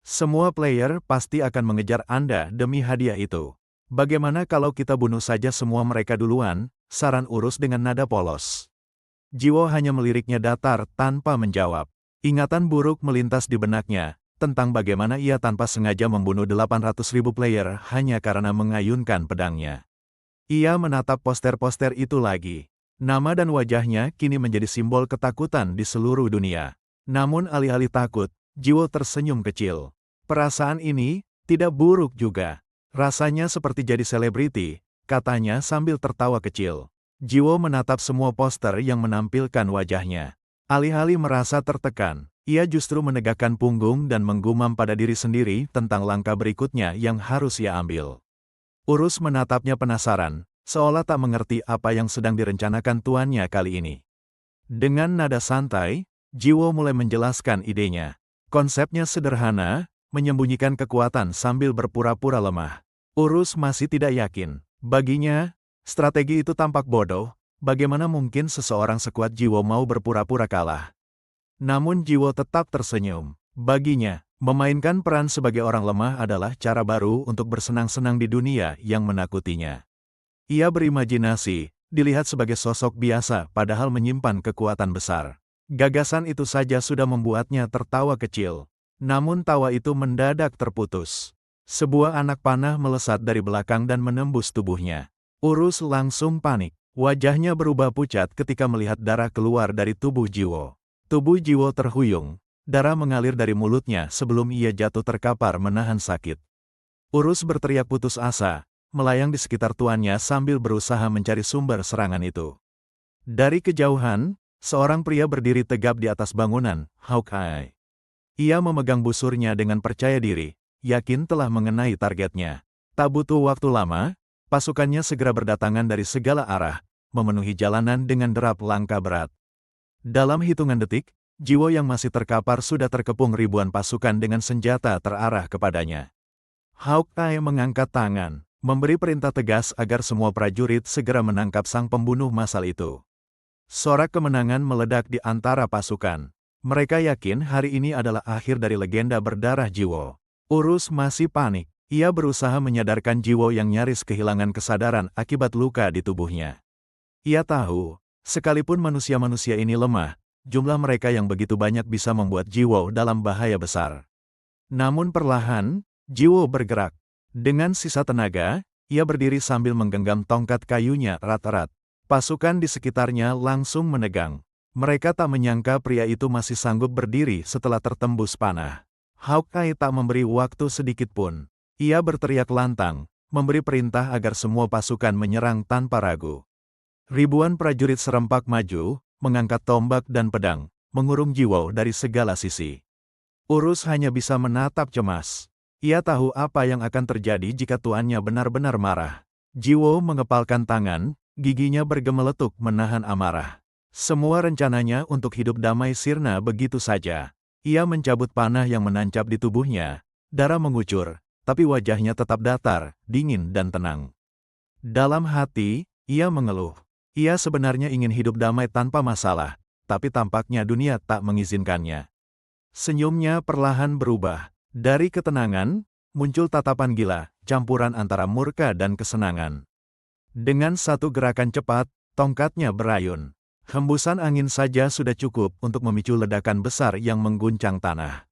Semua player pasti akan mengejar Anda demi hadiah itu. Bagaimana kalau kita bunuh saja semua mereka duluan, saran Urus dengan nada polos. Jiwo hanya meliriknya datar tanpa menjawab. Ingatan buruk melintas di benaknya, tentang bagaimana ia tanpa sengaja membunuh 800.000 player hanya karena mengayunkan pedangnya. Ia menatap poster-poster itu lagi. Nama dan wajahnya kini menjadi simbol ketakutan di seluruh dunia. Namun alih-alih takut, Jiwo tersenyum kecil. Perasaan ini tidak buruk juga. Rasanya seperti jadi selebriti, katanya sambil tertawa kecil. Jiwo menatap semua poster yang menampilkan wajahnya. Alih-alih merasa tertekan, ia justru menegakkan punggung dan menggumam pada diri sendiri tentang langkah berikutnya yang harus ia ambil. Urus menatapnya penasaran, seolah tak mengerti apa yang sedang direncanakan tuannya kali ini. Dengan nada santai, Jiwo mulai menjelaskan idenya. Konsepnya sederhana, menyembunyikan kekuatan sambil berpura-pura lemah. Urus masih tidak yakin. Baginya, strategi itu tampak bodoh. Bagaimana mungkin seseorang sekuat Jiwo mau berpura-pura kalah? Namun Jiwo tetap tersenyum. Baginya, memainkan peran sebagai orang lemah adalah cara baru untuk bersenang-senang di dunia yang menakutinya. Ia berimajinasi, dilihat sebagai sosok biasa padahal menyimpan kekuatan besar. Gagasan itu saja sudah membuatnya tertawa kecil. Namun tawa itu mendadak terputus. Sebuah anak panah melesat dari belakang dan menembus tubuhnya. Urus langsung panik. Wajahnya berubah pucat ketika melihat darah keluar dari tubuh Jiwo. Tubuh Jiwo terhuyung. Darah mengalir dari mulutnya sebelum ia jatuh terkapar menahan sakit. Urus berteriak putus asa, melayang di sekitar tuannya sambil berusaha mencari sumber serangan itu. Dari kejauhan, seorang pria berdiri tegap di atas bangunan, Hawkeye. Ia memegang busurnya dengan percaya diri, yakin telah mengenai targetnya. Tak butuh waktu lama, pasukannya segera berdatangan dari segala arah, memenuhi jalanan dengan derap langkah berat. Dalam hitungan detik, Jiwo yang masih terkapar sudah terkepung ribuan pasukan dengan senjata terarah kepadanya. Hawkeye mengangkat tangan, memberi perintah tegas agar semua prajurit segera menangkap sang pembunuh massal itu. Sorak kemenangan meledak di antara pasukan. Mereka yakin hari ini adalah akhir dari legenda berdarah Jiwo. Urus masih panik. Ia berusaha menyadarkan Jiwo yang nyaris kehilangan kesadaran akibat luka di tubuhnya. Ia tahu, sekalipun manusia-manusia ini lemah, jumlah mereka yang begitu banyak bisa membuat Jiwo dalam bahaya besar. Namun perlahan, Jiwo bergerak. Dengan sisa tenaga, ia berdiri sambil menggenggam tongkat kayunya erat-erat. Pasukan di sekitarnya langsung menegang. Mereka tak menyangka pria itu masih sanggup berdiri setelah tertembus panah. Hawkeye tak memberi waktu sedikit pun. Ia berteriak lantang, memberi perintah agar semua pasukan menyerang tanpa ragu. Ribuan prajurit serempak maju, mengangkat tombak dan pedang, mengurung Jiwo dari segala sisi. Urus hanya bisa menatap cemas. Ia tahu apa yang akan terjadi jika tuannya benar-benar marah. Jiwo mengepalkan tangan, giginya bergemeletuk menahan amarah. Semua rencananya untuk hidup damai sirna begitu saja. Ia mencabut panah yang menancap di tubuhnya. Darah mengucur, tapi wajahnya tetap datar, dingin dan tenang. Dalam hati, ia mengeluh. Ia sebenarnya ingin hidup damai tanpa masalah, tapi tampaknya dunia tak mengizinkannya. Senyumnya perlahan berubah. Dari ketenangan, muncul tatapan gila, campuran antara murka dan kesenangan. Dengan satu gerakan cepat, tongkatnya berayun. Hembusan angin saja sudah cukup untuk memicu ledakan besar yang mengguncang tanah.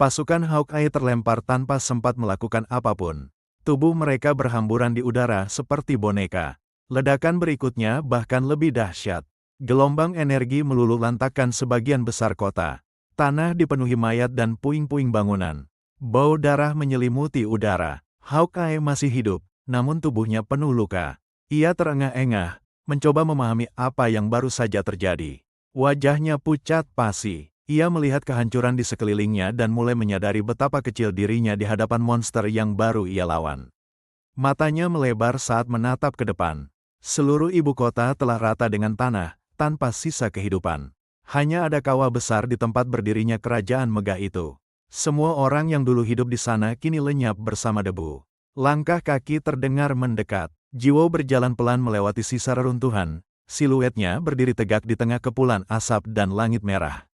Pasukan Hawkeye terlempar tanpa sempat melakukan apapun. Tubuh mereka berhamburan di udara seperti boneka. Ledakan berikutnya bahkan lebih dahsyat. Gelombang energi meluluhlantakkan sebagian besar kota. Tanah dipenuhi mayat dan puing-puing bangunan. Bau darah menyelimuti udara. Hawkeye masih hidup, namun tubuhnya penuh luka. Ia terengah-engah, mencoba memahami apa yang baru saja terjadi. Wajahnya pucat pasi. Ia melihat kehancuran di sekelilingnya dan mulai menyadari betapa kecil dirinya di hadapan monster yang baru ia lawan. Matanya melebar saat menatap ke depan. Seluruh ibu kota telah rata dengan tanah, tanpa sisa kehidupan. Hanya ada kawah besar di tempat berdirinya kerajaan megah itu. Semua orang yang dulu hidup di sana kini lenyap bersama debu. Langkah kaki terdengar mendekat. Jiwo berjalan pelan melewati sisa reruntuhan. Siluetnya berdiri tegak di tengah kepulan asap dan langit merah.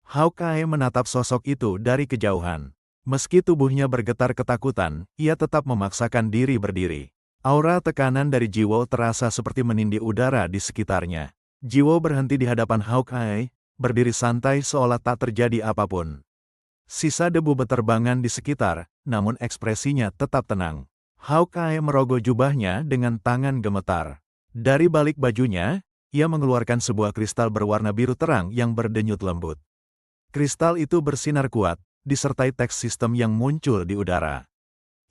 Hawkeye menatap sosok itu dari kejauhan. Meski tubuhnya bergetar ketakutan, ia tetap memaksakan diri berdiri. Aura tekanan dari Jiwo terasa seperti menindih udara di sekitarnya. Jiwo berhenti di hadapan Hawkeye, berdiri santai seolah tak terjadi apapun. Sisa debu beterbangan di sekitar, namun ekspresinya tetap tenang. Hawkeye merogoh jubahnya dengan tangan gemetar. Dari balik bajunya, ia mengeluarkan sebuah kristal berwarna biru terang yang berdenyut lembut. Kristal itu bersinar kuat, disertai teks sistem yang muncul di udara.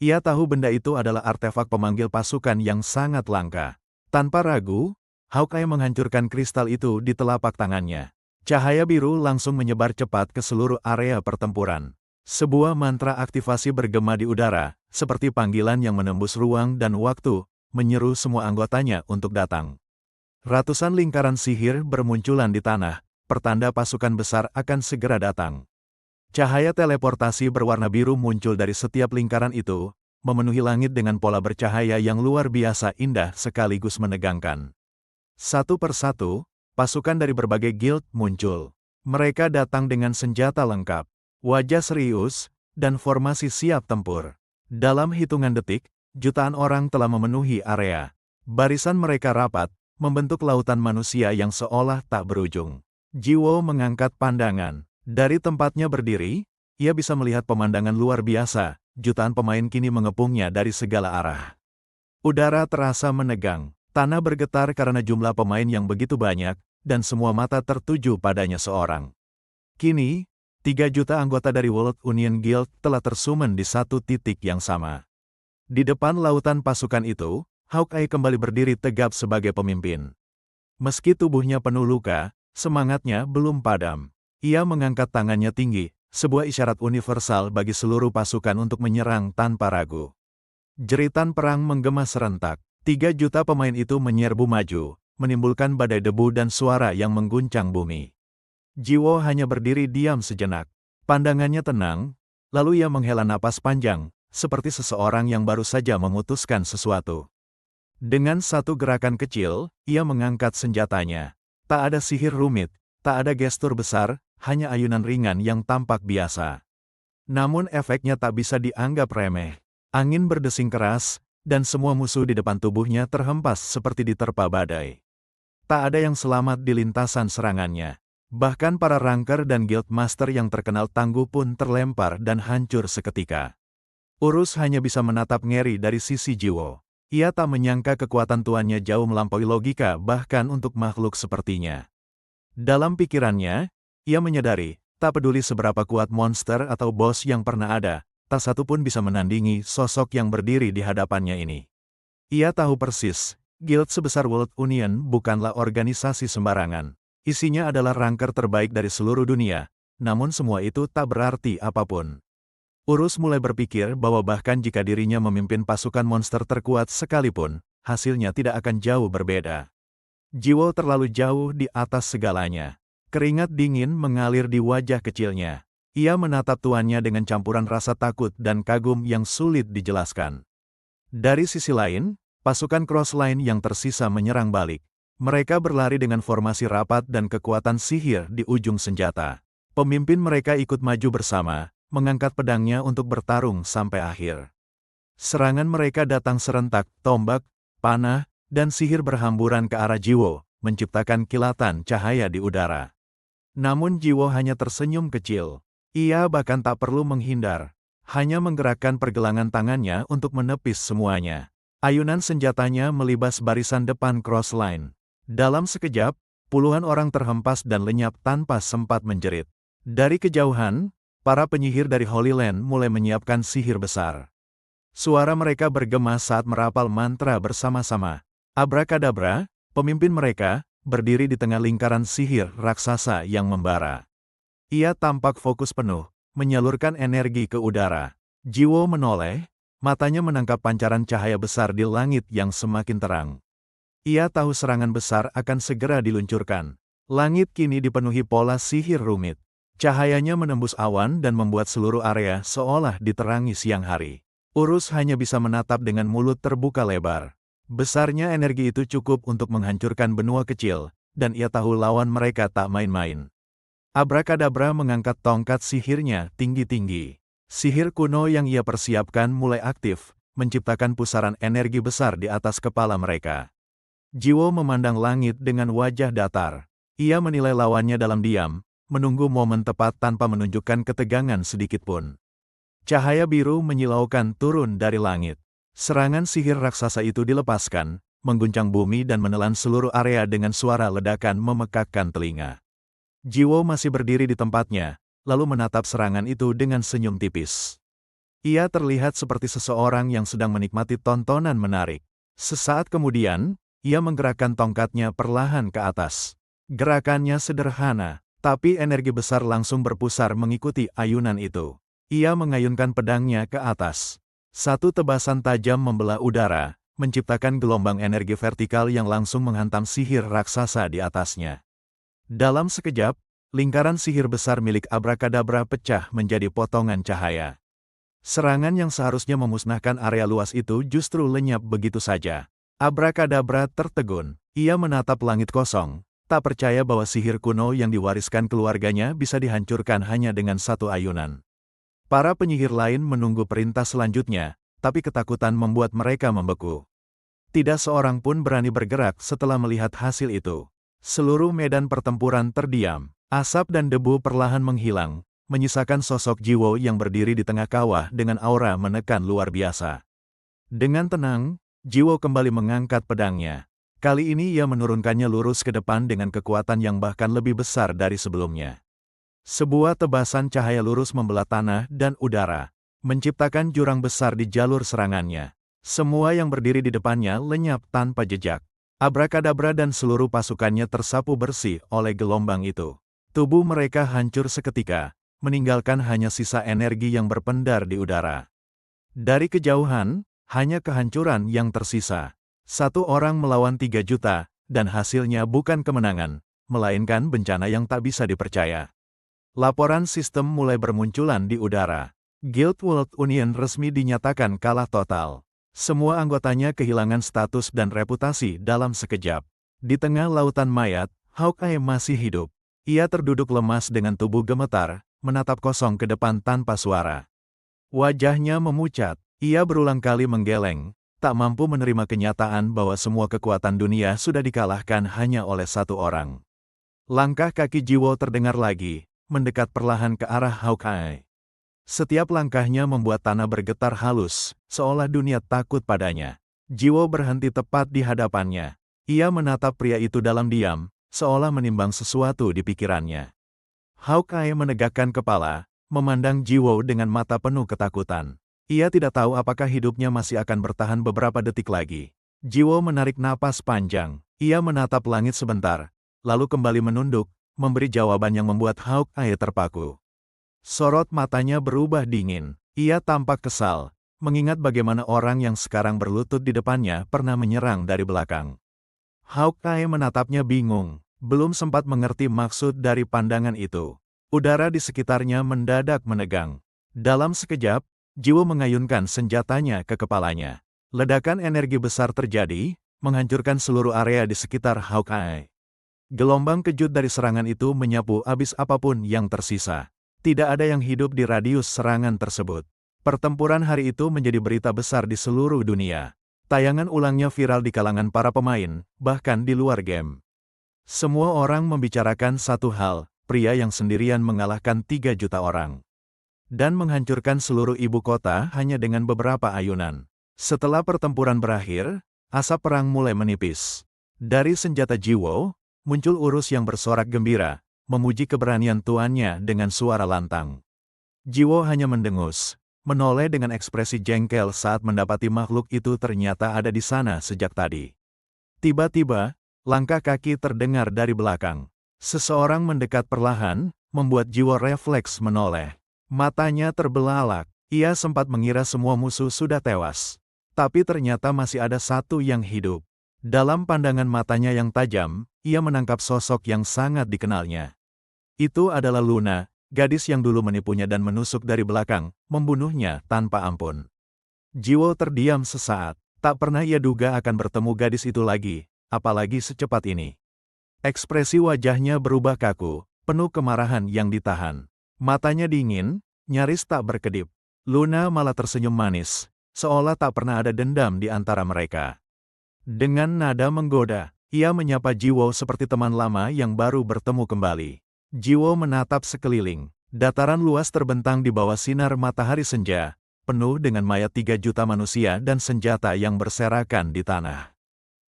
Ia tahu benda itu adalah artefak pemanggil pasukan yang sangat langka. Tanpa ragu, Hawkeye menghancurkan kristal itu di telapak tangannya. Cahaya biru langsung menyebar cepat ke seluruh area pertempuran. Sebuah mantra aktivasi bergema di udara, seperti panggilan yang menembus ruang dan waktu, menyeru semua anggotanya untuk datang. Ratusan lingkaran sihir bermunculan di tanah, pertanda pasukan besar akan segera datang. Cahaya teleportasi berwarna biru muncul dari setiap lingkaran itu, memenuhi langit dengan pola bercahaya yang luar biasa indah sekaligus menegangkan. Satu persatu, pasukan dari berbagai guild muncul. Mereka datang dengan senjata lengkap, wajah serius, dan formasi siap tempur. Dalam hitungan detik, jutaan orang telah memenuhi area. Barisan mereka rapat, membentuk lautan manusia yang seolah tak berujung. Jiwo mengangkat pandangan. Dari tempatnya berdiri, ia bisa melihat pemandangan luar biasa. Jutaan pemain kini mengepungnya dari segala arah. Udara terasa menegang. Tanah bergetar karena jumlah pemain yang begitu banyak, dan semua mata tertuju padanya seorang. Kini, 3 juta anggota dari World Union Guild telah tersumen di satu titik yang sama. Di depan lautan pasukan itu, Hawkeye kembali berdiri tegap sebagai pemimpin. Meski tubuhnya penuh luka, semangatnya belum padam. Ia mengangkat tangannya tinggi, sebuah isyarat universal bagi seluruh pasukan untuk menyerang tanpa ragu. Jeritan perang menggema serentak. 3 juta pemain itu menyerbu maju, menimbulkan badai debu dan suara yang mengguncang bumi. Jiwo hanya berdiri diam sejenak. Pandangannya tenang, lalu ia menghela napas panjang, seperti seseorang yang baru saja memutuskan sesuatu. Dengan satu gerakan kecil, ia mengangkat senjatanya. Tak ada sihir rumit, tak ada gestur besar, hanya ayunan ringan yang tampak biasa. Namun efeknya tak bisa dianggap remeh. Angin berdesing keras, dan semua musuh di depan tubuhnya terhempas seperti diterpa badai. Tak ada yang selamat di lintasan serangannya. Bahkan para ranker dan guild master yang terkenal tangguh pun terlempar dan hancur seketika. Urus hanya bisa menatap ngeri dari sisi Jiwo. Ia tak menyangka kekuatan tuannya jauh melampaui logika bahkan untuk makhluk sepertinya. Dalam pikirannya, ia menyadari, tak peduli seberapa kuat monster atau bos yang pernah ada, tak satu pun bisa menandingi sosok yang berdiri di hadapannya ini. Ia tahu persis, guild sebesar World Union bukanlah organisasi sembarangan. Isinya adalah ranker terbaik dari seluruh dunia, namun semua itu tak berarti apapun. Urus mulai berpikir bahwa bahkan jika dirinya memimpin pasukan monster terkuat sekalipun, hasilnya tidak akan jauh berbeda. Jiwo terlalu jauh di atas segalanya. Keringat dingin mengalir di wajah kecilnya. Ia menatap tuannya dengan campuran rasa takut dan kagum yang sulit dijelaskan. Dari sisi lain, pasukan Crossline yang tersisa menyerang balik. Mereka berlari dengan formasi rapat dan kekuatan sihir di ujung senjata. Pemimpin mereka ikut maju bersama, mengangkat pedangnya untuk bertarung sampai akhir. Serangan mereka datang serentak, tombak, panah, dan sihir berhamburan ke arah Jiwo, menciptakan kilatan cahaya di udara. Namun Jiwo hanya tersenyum kecil. Ia bahkan tak perlu menghindar, hanya menggerakkan pergelangan tangannya untuk menepis semuanya. Ayunan senjatanya melibas barisan depan cross line. Dalam sekejap, puluhan orang terhempas dan lenyap tanpa sempat menjerit. Dari kejauhan, para penyihir dari Holy Land mulai menyiapkan sihir besar. Suara mereka bergema saat merapal mantra bersama-sama. Abrakadabra, pemimpin mereka, berdiri di tengah lingkaran sihir raksasa yang membara. Ia tampak fokus penuh, menyalurkan energi ke udara. Jiwo menoleh, matanya menangkap pancaran cahaya besar di langit yang semakin terang. Ia tahu serangan besar akan segera diluncurkan. Langit kini dipenuhi pola sihir rumit. Cahayanya menembus awan dan membuat seluruh area seolah diterangi siang hari. Urus hanya bisa menatap dengan mulut terbuka lebar. Besarnya energi itu cukup untuk menghancurkan benua kecil, dan ia tahu lawan mereka tak main-main. Abrakadabra mengangkat tongkat sihirnya tinggi-tinggi. Sihir kuno yang ia persiapkan mulai aktif, menciptakan pusaran energi besar di atas kepala mereka. Jiwo memandang langit dengan wajah datar. Ia menilai lawannya dalam diam, menunggu momen tepat tanpa menunjukkan ketegangan sedikitpun. Cahaya biru menyilaukan turun dari langit. Serangan sihir raksasa itu dilepaskan, mengguncang bumi dan menelan seluruh area dengan suara ledakan memekakkan telinga. Jiwo masih berdiri di tempatnya, lalu menatap serangan itu dengan senyum tipis. Ia terlihat seperti seseorang yang sedang menikmati tontonan menarik. Sesaat kemudian, ia menggerakkan tongkatnya perlahan ke atas. Gerakannya sederhana, tapi energi besar langsung berpusar mengikuti ayunan itu. Ia mengayunkan pedangnya ke atas. Satu tebasan tajam membelah udara, menciptakan gelombang energi vertikal yang langsung menghantam sihir raksasa di atasnya. Dalam sekejap, lingkaran sihir besar milik Abrakadabra pecah menjadi potongan cahaya. Serangan yang seharusnya memusnahkan area luas itu justru lenyap begitu saja. Abrakadabra tertegun. Ia menatap langit kosong, tak percaya bahwa sihir kuno yang diwariskan keluarganya bisa dihancurkan hanya dengan satu ayunan. Para penyihir lain menunggu perintah selanjutnya, tapi ketakutan membuat mereka membeku. Tidak seorang pun berani bergerak setelah melihat hasil itu. Seluruh medan pertempuran terdiam. Asap dan debu perlahan menghilang, menyisakan sosok Jiwo yang berdiri di tengah kawah dengan aura menekan luar biasa. Dengan tenang, Jiwo kembali mengangkat pedangnya. Kali ini ia menurunkannya lurus ke depan dengan kekuatan yang bahkan lebih besar dari sebelumnya. Sebuah tebasan cahaya lurus membelah tanah dan udara, menciptakan jurang besar di jalur serangannya. Semua yang berdiri di depannya lenyap tanpa jejak. Abrakadabra dan seluruh pasukannya tersapu bersih oleh gelombang itu. Tubuh mereka hancur seketika, meninggalkan hanya sisa energi yang berpendar di udara. Dari kejauhan, hanya kehancuran yang tersisa. Satu orang melawan 3 juta, dan hasilnya bukan kemenangan, melainkan bencana yang tak bisa dipercaya. Laporan sistem mulai bermunculan di udara. Guild World Union resmi dinyatakan kalah total. Semua anggotanya kehilangan status dan reputasi dalam sekejap. Di tengah lautan mayat, Hawkeye masih hidup. Ia terduduk lemas dengan tubuh gemetar, menatap kosong ke depan tanpa suara. Wajahnya memucat, ia berulang kali menggeleng, tak mampu menerima kenyataan bahwa semua kekuatan dunia sudah dikalahkan hanya oleh satu orang. Langkah kaki Jiwo terdengar lagi, mendekat perlahan ke arah Hawkeye. Setiap langkahnya membuat tanah bergetar halus, seolah dunia takut padanya. Jiwo berhenti tepat di hadapannya. Ia menatap pria itu dalam diam, seolah menimbang sesuatu di pikirannya. Hawkeye menegakkan kepala, memandang Jiwo dengan mata penuh ketakutan. Ia tidak tahu apakah hidupnya masih akan bertahan beberapa detik lagi. Jiwo menarik napas panjang. Ia menatap langit sebentar, lalu kembali menunduk, memberi jawaban yang membuat Hawkeye terpaku. Sorot matanya berubah dingin. Ia tampak kesal, mengingat bagaimana orang yang sekarang berlutut di depannya pernah menyerang dari belakang. Hawkeye menatapnya bingung, belum sempat mengerti maksud dari pandangan itu. Udara di sekitarnya mendadak menegang. Dalam sekejap, Jiwo mengayunkan senjatanya ke kepalanya. Ledakan energi besar terjadi, menghancurkan seluruh area di sekitar Hawkeye. Gelombang kejut dari serangan itu menyapu habis apapun yang tersisa. Tidak ada yang hidup di radius serangan tersebut. Pertempuran hari itu menjadi berita besar di seluruh dunia. Tayangan ulangnya viral di kalangan para pemain, bahkan di luar game. Semua orang membicarakan satu hal, pria yang sendirian mengalahkan 3 juta orang. Dan menghancurkan seluruh ibu kota hanya dengan beberapa ayunan. Setelah pertempuran berakhir, asap perang mulai menipis. Dari senjata Jiwo, muncul Urus yang bersorak gembira, memuji keberanian tuannya dengan suara lantang. Jiwo hanya mendengus, menoleh dengan ekspresi jengkel saat mendapati makhluk itu ternyata ada di sana sejak tadi. Tiba-tiba, langkah kaki terdengar dari belakang. Seseorang mendekat perlahan, membuat Jiwo refleks menoleh. Matanya terbelalak, ia sempat mengira semua musuh sudah tewas. Tapi ternyata masih ada satu yang hidup. Dalam pandangan matanya yang tajam, ia menangkap sosok yang sangat dikenalnya. Itu adalah Luna, gadis yang dulu menipunya dan menusuk dari belakang, membunuhnya tanpa ampun. Jiwo terdiam sesaat, tak pernah ia duga akan bertemu gadis itu lagi, apalagi secepat ini. Ekspresi wajahnya berubah kaku, penuh kemarahan yang ditahan. Matanya dingin, nyaris tak berkedip. Luna malah tersenyum manis, seolah tak pernah ada dendam di antara mereka. Dengan nada menggoda, ia menyapa Jiwo seperti teman lama yang baru bertemu kembali. Jiwo menatap sekeliling. Dataran luas terbentang di bawah sinar matahari senja, penuh dengan mayat 3 juta manusia dan senjata yang berserakan di tanah.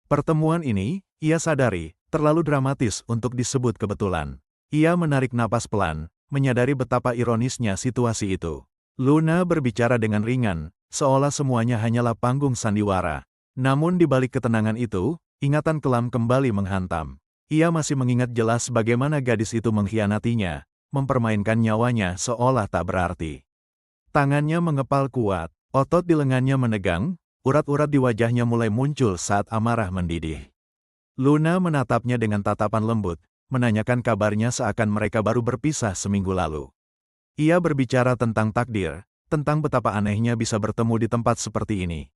Pertemuan ini, ia sadari, terlalu dramatis untuk disebut kebetulan. Ia menarik napas pelan, menyadari betapa ironisnya situasi itu. Luna berbicara dengan ringan, seolah semuanya hanyalah panggung sandiwara. Namun di balik ketenangan itu, ingatan kelam kembali menghantam. Ia masih mengingat jelas bagaimana gadis itu mengkhianatinya, mempermainkan nyawanya seolah tak berarti. Tangannya mengepal kuat, otot di lengannya menegang, urat-urat di wajahnya mulai muncul saat amarah mendidih. Luna menatapnya dengan tatapan lembut, menanyakan kabarnya seakan mereka baru berpisah seminggu lalu. Ia berbicara tentang takdir, tentang betapa anehnya bisa bertemu di tempat seperti ini.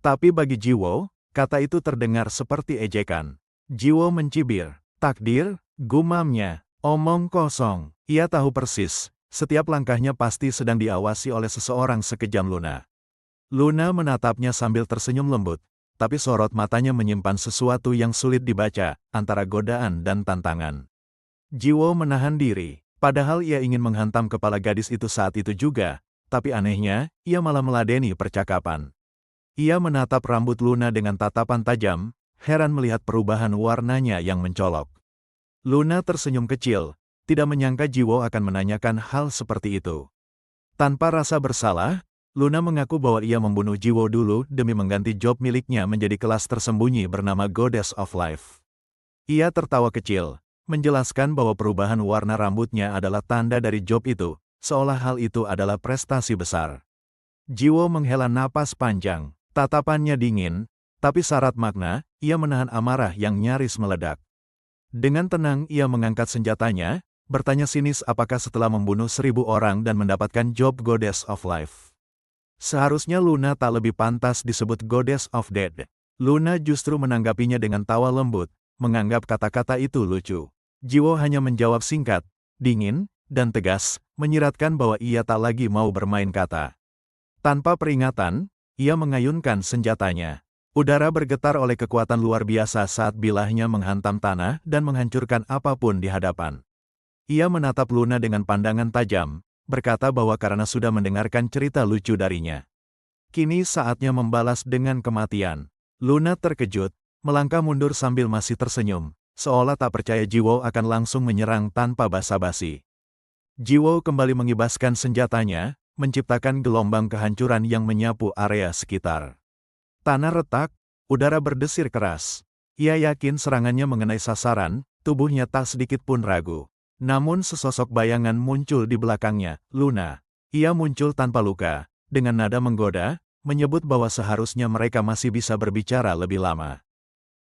Tapi bagi Jiwo, kata itu terdengar seperti ejekan. Jiwo mencibir. Takdir, gumamnya, omong kosong. Ia tahu persis, setiap langkahnya pasti sedang diawasi oleh seseorang sekejam Luna. Luna menatapnya sambil tersenyum lembut, tapi sorot matanya menyimpan sesuatu yang sulit dibaca, antara godaan dan tantangan. Jiwo menahan diri, padahal ia ingin menghantam kepala gadis itu saat itu juga, tapi anehnya, ia malah meladeni percakapan. Ia menatap rambut Luna dengan tatapan tajam, heran melihat perubahan warnanya yang mencolok. Luna tersenyum kecil, tidak menyangka Jiwo akan menanyakan hal seperti itu. Tanpa rasa bersalah, Luna mengaku bahwa ia membunuh Jiwo dulu demi mengganti job miliknya menjadi kelas tersembunyi bernama Goddess of Life. Ia tertawa kecil, menjelaskan bahwa perubahan warna rambutnya adalah tanda dari job itu, seolah hal itu adalah prestasi besar. Jiwo menghela napas panjang, tatapannya dingin, tapi syarat makna, ia menahan amarah yang nyaris meledak. Dengan tenang ia mengangkat senjatanya, bertanya sinis apakah setelah membunuh 1000 orang dan mendapatkan job Goddess of Life. Seharusnya Luna tak lebih pantas disebut Goddess of Death. Luna justru menanggapinya dengan tawa lembut, menganggap kata-kata itu lucu. Jiwo hanya menjawab singkat, dingin, dan tegas, menyiratkan bahwa ia tak lagi mau bermain kata. Tanpa peringatan, ia mengayunkan senjatanya. Udara bergetar oleh kekuatan luar biasa saat bilahnya menghantam tanah dan menghancurkan apapun di hadapan. Ia menatap Luna dengan pandangan tajam, berkata bahwa karena sudah mendengarkan cerita lucu darinya. Kini saatnya membalas dengan kematian. Luna terkejut, melangkah mundur sambil masih tersenyum, seolah tak percaya Jiwo akan langsung menyerang tanpa basa-basi. Jiwo kembali mengibaskan senjatanya, menciptakan gelombang kehancuran yang menyapu area sekitar. Tanah retak, udara berdesir keras. Ia yakin serangannya mengenai sasaran, tubuhnya tak sedikit pun ragu. Namun sesosok bayangan muncul di belakangnya, Luna. Ia muncul tanpa luka, dengan nada menggoda, menyebut bahwa seharusnya mereka masih bisa berbicara lebih lama.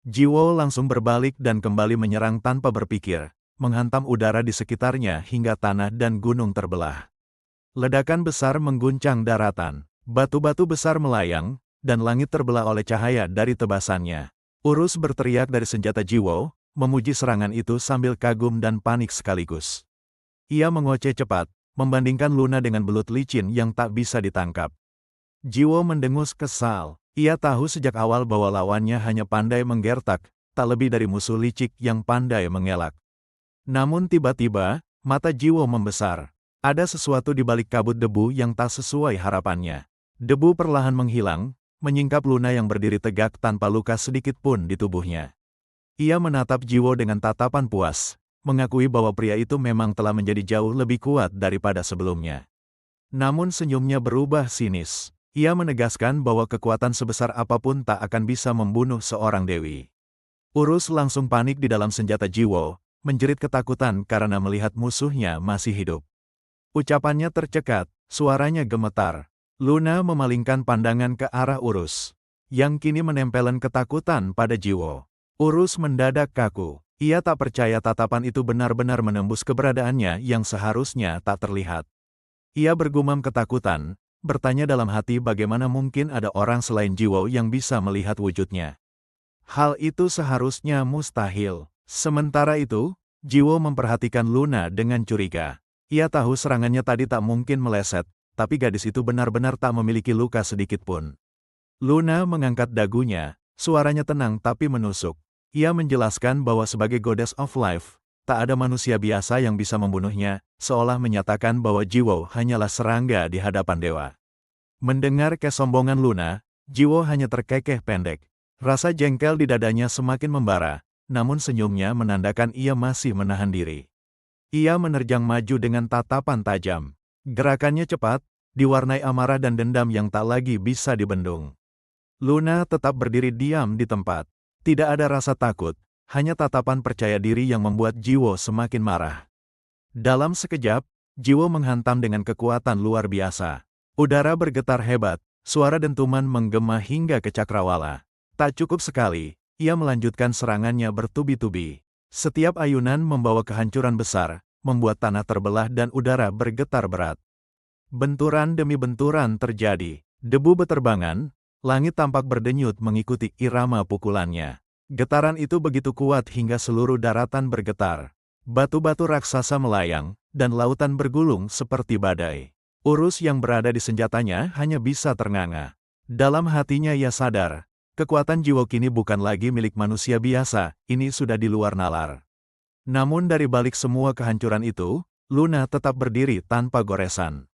Jiwo langsung berbalik dan kembali menyerang tanpa berpikir, menghantam udara di sekitarnya hingga tanah dan gunung terbelah. Ledakan besar mengguncang daratan, batu-batu besar melayang, dan langit terbelah oleh cahaya dari tebasannya. Urus berteriak dari senjata Jiwo, memuji serangan itu sambil kagum dan panik sekaligus. Ia mengoceh cepat, membandingkan Luna dengan belut licin yang tak bisa ditangkap. Jiwo mendengus kesal. Ia tahu sejak awal bahwa lawannya hanya pandai menggertak, tak lebih dari musuh licik yang pandai mengelak. Namun tiba-tiba, mata Jiwo membesar. Ada sesuatu di balik kabut debu yang tak sesuai harapannya. Debu perlahan menghilang, menyingkap Luna yang berdiri tegak tanpa luka sedikit pun di tubuhnya. Ia menatap Jiwo dengan tatapan puas, mengakui bahwa pria itu memang telah menjadi jauh lebih kuat daripada sebelumnya. Namun senyumnya berubah sinis. Ia menegaskan bahwa kekuatan sebesar apapun tak akan bisa membunuh seorang dewi. Urus langsung panik di dalam senjata Jiwo, menjerit ketakutan karena melihat musuhnya masih hidup. Ucapannya tercekat, suaranya gemetar. Luna memalingkan pandangan ke arah Urus, yang kini menempelkan ketakutan pada Jiwo. Urus mendadak kaku. Ia tak percaya tatapan itu benar-benar menembus keberadaannya yang seharusnya tak terlihat. Ia bergumam ketakutan, bertanya dalam hati bagaimana mungkin ada orang selain Jiwo yang bisa melihat wujudnya. Hal itu seharusnya mustahil. Sementara itu, Jiwo memperhatikan Luna dengan curiga. Ia tahu serangannya tadi tak mungkin meleset, tapi gadis itu benar-benar tak memiliki luka sedikit pun. Luna mengangkat dagunya, suaranya tenang tapi menusuk. Ia menjelaskan bahwa sebagai Goddess of Life, tak ada manusia biasa yang bisa membunuhnya, seolah menyatakan bahwa Jiwo hanyalah serangga di hadapan dewa. Mendengar kesombongan Luna, Jiwo hanya terkekeh pendek. Rasa jengkel di dadanya semakin membara, namun senyumnya menandakan ia masih menahan diri. Ia menerjang maju dengan tatapan tajam. Gerakannya cepat, diwarnai amarah dan dendam yang tak lagi bisa dibendung. Luna tetap berdiri diam di tempat. Tidak ada rasa takut, hanya tatapan percaya diri yang membuat Jiwo semakin marah. Dalam sekejap, Jiwo menghantam dengan kekuatan luar biasa. Udara bergetar hebat, suara dentuman menggema hingga ke cakrawala. Tak cukup sekali, ia melanjutkan serangannya bertubi-tubi. Setiap ayunan membawa kehancuran besar, membuat tanah terbelah dan udara bergetar berat. Benturan demi benturan terjadi, debu beterbangan, langit tampak berdenyut mengikuti irama pukulannya. Getaran itu begitu kuat hingga seluruh daratan bergetar. Batu-batu raksasa melayang, dan lautan bergulung seperti badai. Urus yang berada di senjatanya hanya bisa ternganga. Dalam hatinya ia sadar, kekuatan Jiwo kini bukan lagi milik manusia biasa, ini sudah di luar nalar. Namun dari balik semua kehancuran itu, Luna tetap berdiri tanpa goresan.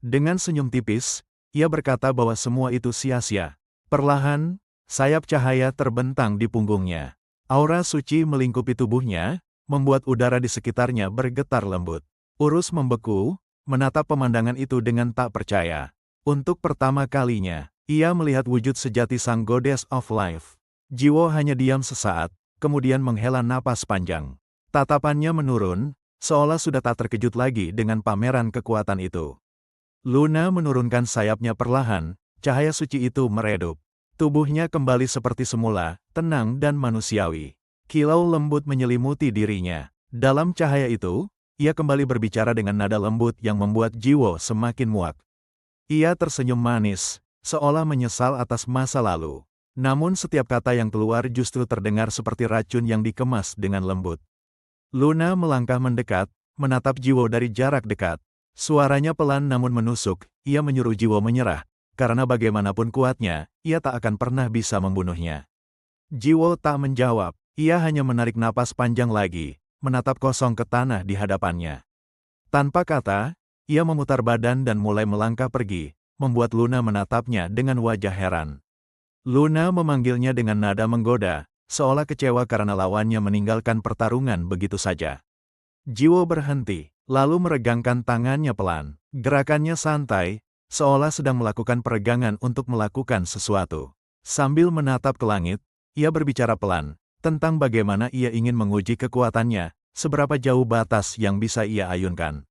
Dengan senyum tipis, ia berkata bahwa semua itu sia-sia. Perlahan, sayap cahaya terbentang di punggungnya. Aura suci melingkupi tubuhnya, membuat udara di sekitarnya bergetar lembut. Urus membeku, menatap pemandangan itu dengan tak percaya. Untuk pertama kalinya, ia melihat wujud sejati sang Goddess of Life. Jiwo hanya diam sesaat, kemudian menghela napas panjang. Tatapannya menurun, seolah sudah tak terkejut lagi dengan pameran kekuatan itu. Luna menurunkan sayapnya perlahan, cahaya suci itu meredup. Tubuhnya kembali seperti semula, tenang dan manusiawi. Kilau lembut menyelimuti dirinya. Dalam cahaya itu, ia kembali berbicara dengan nada lembut yang membuat Jiwo semakin muak. Ia tersenyum manis, seolah menyesal atas masa lalu. Namun setiap kata yang keluar justru terdengar seperti racun yang dikemas dengan lembut. Luna melangkah mendekat, menatap Jiwo dari jarak dekat. Suaranya pelan namun menusuk, ia menyuruh Jiwo menyerah, karena bagaimanapun kuatnya, ia tak akan pernah bisa membunuhnya. Jiwo tak menjawab, ia hanya menarik napas panjang lagi, menatap kosong ke tanah di hadapannya. Tanpa kata, ia memutar badan dan mulai melangkah pergi, membuat Luna menatapnya dengan wajah heran. Luna memanggilnya dengan nada menggoda, seolah kecewa karena lawannya meninggalkan pertarungan begitu saja. Jiwo berhenti, lalu meregangkan tangannya pelan. Gerakannya santai, seolah sedang melakukan peregangan untuk melakukan sesuatu. Sambil menatap ke langit, ia berbicara pelan, tentang bagaimana ia ingin menguji kekuatannya, seberapa jauh batas yang bisa ia ayunkan.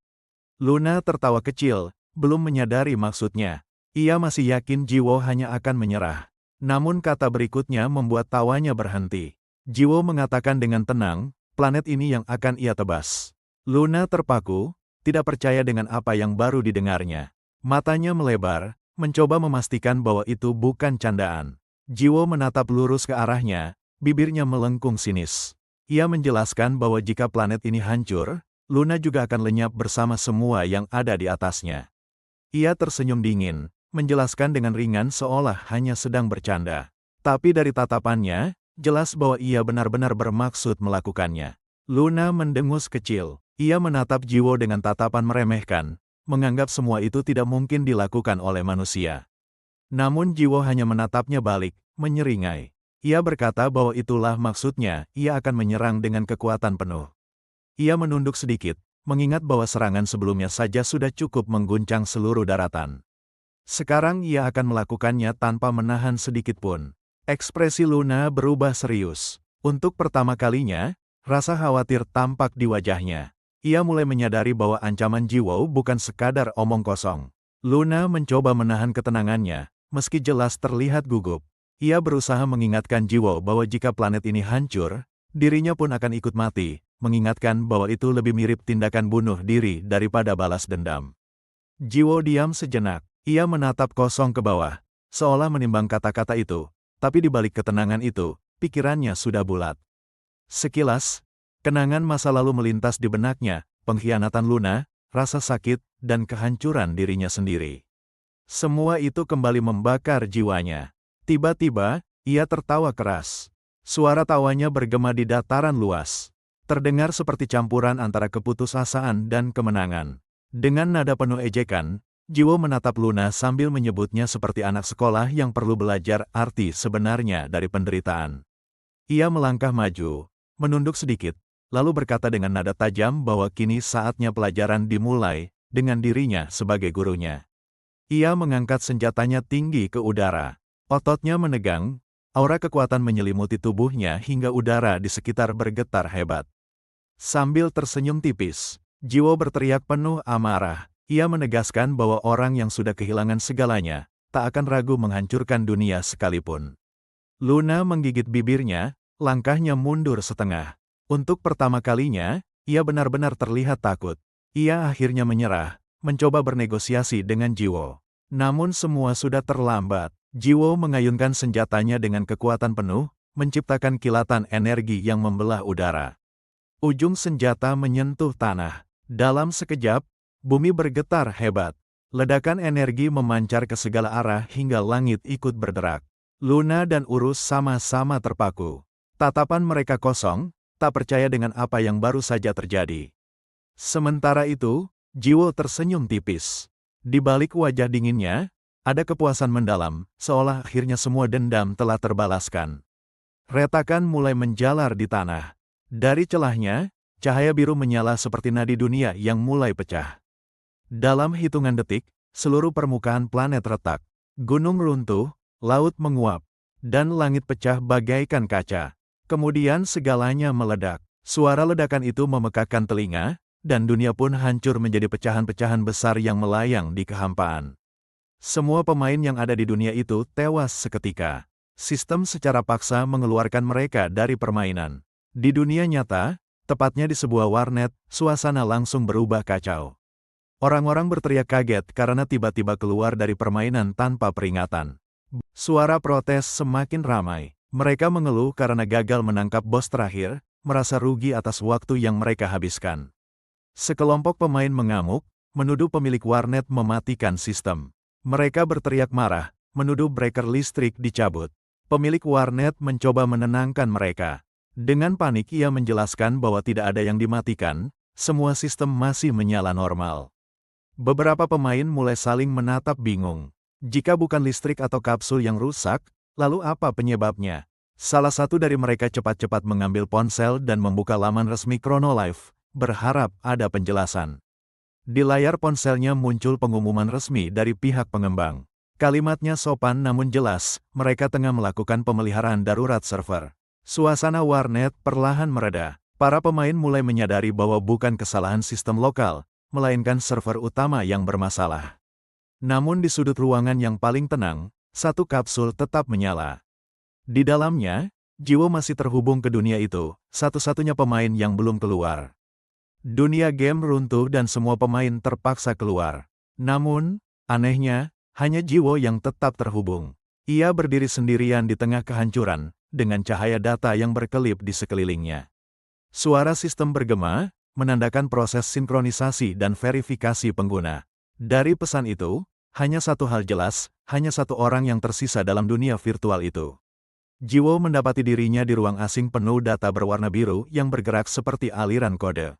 Luna tertawa kecil, belum menyadari maksudnya. Ia masih yakin Jiwo hanya akan menyerah. Namun kata berikutnya membuat tawanya berhenti. Jiwo mengatakan dengan tenang, planet ini yang akan ia tebas. Luna terpaku, tidak percaya dengan apa yang baru didengarnya. Matanya melebar, mencoba memastikan bahwa itu bukan candaan. Jiwo menatap lurus ke arahnya, bibirnya melengkung sinis. Ia menjelaskan bahwa jika planet ini hancur, Luna juga akan lenyap bersama semua yang ada di atasnya. Ia tersenyum dingin, menjelaskan dengan ringan seolah hanya sedang bercanda. Tapi dari tatapannya, jelas bahwa ia benar-benar bermaksud melakukannya. Luna mendengus kecil. Ia menatap Jiwo dengan tatapan meremehkan, menganggap semua itu tidak mungkin dilakukan oleh manusia. Namun Jiwo hanya menatapnya balik, menyeringai. Ia berkata bahwa itulah maksudnya, ia akan menyerang dengan kekuatan penuh. Ia menunduk sedikit, mengingat bahwa serangan sebelumnya saja sudah cukup mengguncang seluruh daratan. Sekarang ia akan melakukannya tanpa menahan sedikit pun. Ekspresi Luna berubah serius. Untuk pertama kalinya, rasa khawatir tampak di wajahnya. Ia mulai menyadari bahwa ancaman Jiwo bukan sekadar omong kosong. Luna mencoba menahan ketenangannya, meski jelas terlihat gugup. Ia berusaha mengingatkan Jiwo bahwa jika planet ini hancur, dirinya pun akan ikut mati, mengingatkan bahwa itu lebih mirip tindakan bunuh diri daripada balas dendam. Jiwo diam sejenak. Ia menatap kosong ke bawah, seolah menimbang kata-kata itu, tapi di balik ketenangan itu, pikirannya sudah bulat. Sekilas, kenangan masa lalu melintas di benaknya, pengkhianatan Luna, rasa sakit, dan kehancuran dirinya sendiri. Semua itu kembali membakar jiwanya. Tiba-tiba, ia tertawa keras. Suara tawanya bergema di dataran luas. Terdengar seperti campuran antara keputusasaan dan kemenangan. Dengan nada penuh ejekan, Jiwo menatap Luna sambil menyebutnya seperti anak sekolah yang perlu belajar arti sebenarnya dari penderitaan. Ia melangkah maju, menunduk sedikit, lalu berkata dengan nada tajam bahwa kini saatnya pelajaran dimulai, dengan dirinya sebagai gurunya. Ia mengangkat senjatanya tinggi ke udara. Ototnya menegang, aura kekuatan menyelimuti tubuhnya hingga udara di sekitar bergetar hebat. Sambil tersenyum tipis, Jiwo berteriak penuh amarah. Ia menegaskan bahwa orang yang sudah kehilangan segalanya, tak akan ragu menghancurkan dunia sekalipun. Luna menggigit bibirnya, langkahnya mundur setengah. Untuk pertama kalinya, ia benar-benar terlihat takut. Ia akhirnya menyerah, mencoba bernegosiasi dengan Jiwo. Namun semua sudah terlambat. Jiwo mengayunkan senjatanya dengan kekuatan penuh, menciptakan kilatan energi yang membelah udara. Ujung senjata menyentuh tanah. Dalam sekejap, bumi bergetar hebat. Ledakan energi memancar ke segala arah hingga langit ikut berderak. Luna dan Urus sama-sama terpaku. Tatapan mereka kosong, tak percaya dengan apa yang baru saja terjadi. Sementara itu, Jiwo tersenyum tipis. Di balik wajah dinginnya, ada kepuasan mendalam, seolah akhirnya semua dendam telah terbalaskan. Retakan mulai menjalar di tanah. Dari celahnya, cahaya biru menyala seperti nadi dunia yang mulai pecah. Dalam hitungan detik, seluruh permukaan planet retak. Gunung runtuh, laut menguap, dan langit pecah bagaikan kaca. Kemudian segalanya meledak. Suara ledakan itu memekakkan telinga, dan dunia pun hancur menjadi pecahan-pecahan besar yang melayang di kehampaan. Semua pemain yang ada di dunia itu tewas seketika. Sistem secara paksa mengeluarkan mereka dari permainan. Di dunia nyata, tepatnya di sebuah warnet, suasana langsung berubah kacau. Orang-orang berteriak kaget karena tiba-tiba keluar dari permainan tanpa peringatan. Suara protes semakin ramai. Mereka mengeluh karena gagal menangkap bos terakhir, merasa rugi atas waktu yang mereka habiskan. Sekelompok pemain mengamuk, menuduh pemilik warnet mematikan sistem. Mereka berteriak marah, menuduh breaker listrik dicabut. Pemilik warnet mencoba menenangkan mereka. Dengan panik ia menjelaskan bahwa tidak ada yang dimatikan, semua sistem masih menyala normal. Beberapa pemain mulai saling menatap bingung. Jika bukan listrik atau kapsul yang rusak, lalu apa penyebabnya? Salah satu dari mereka cepat-cepat mengambil ponsel dan membuka laman resmi Chronolife, berharap ada penjelasan. Di layar ponselnya muncul pengumuman resmi dari pihak pengembang. Kalimatnya sopan namun jelas, mereka tengah melakukan pemeliharaan darurat server. Suasana warnet perlahan mereda. Para pemain mulai menyadari bahwa bukan kesalahan sistem lokal, melainkan server utama yang bermasalah. Namun di sudut ruangan yang paling tenang, satu kapsul tetap menyala. Di dalamnya, Jiwo masih terhubung ke dunia itu, satu-satunya pemain yang belum keluar. Dunia game runtuh dan semua pemain terpaksa keluar. Namun, anehnya, hanya Jiwo yang tetap terhubung. Ia berdiri sendirian di tengah kehancuran, dengan cahaya data yang berkelip di sekelilingnya. Suara sistem bergema, menandakan proses sinkronisasi dan verifikasi pengguna. Dari pesan itu, hanya satu hal jelas, hanya satu orang yang tersisa dalam dunia virtual itu. Jiwo mendapati dirinya di ruang asing penuh data berwarna biru yang bergerak seperti aliran kode.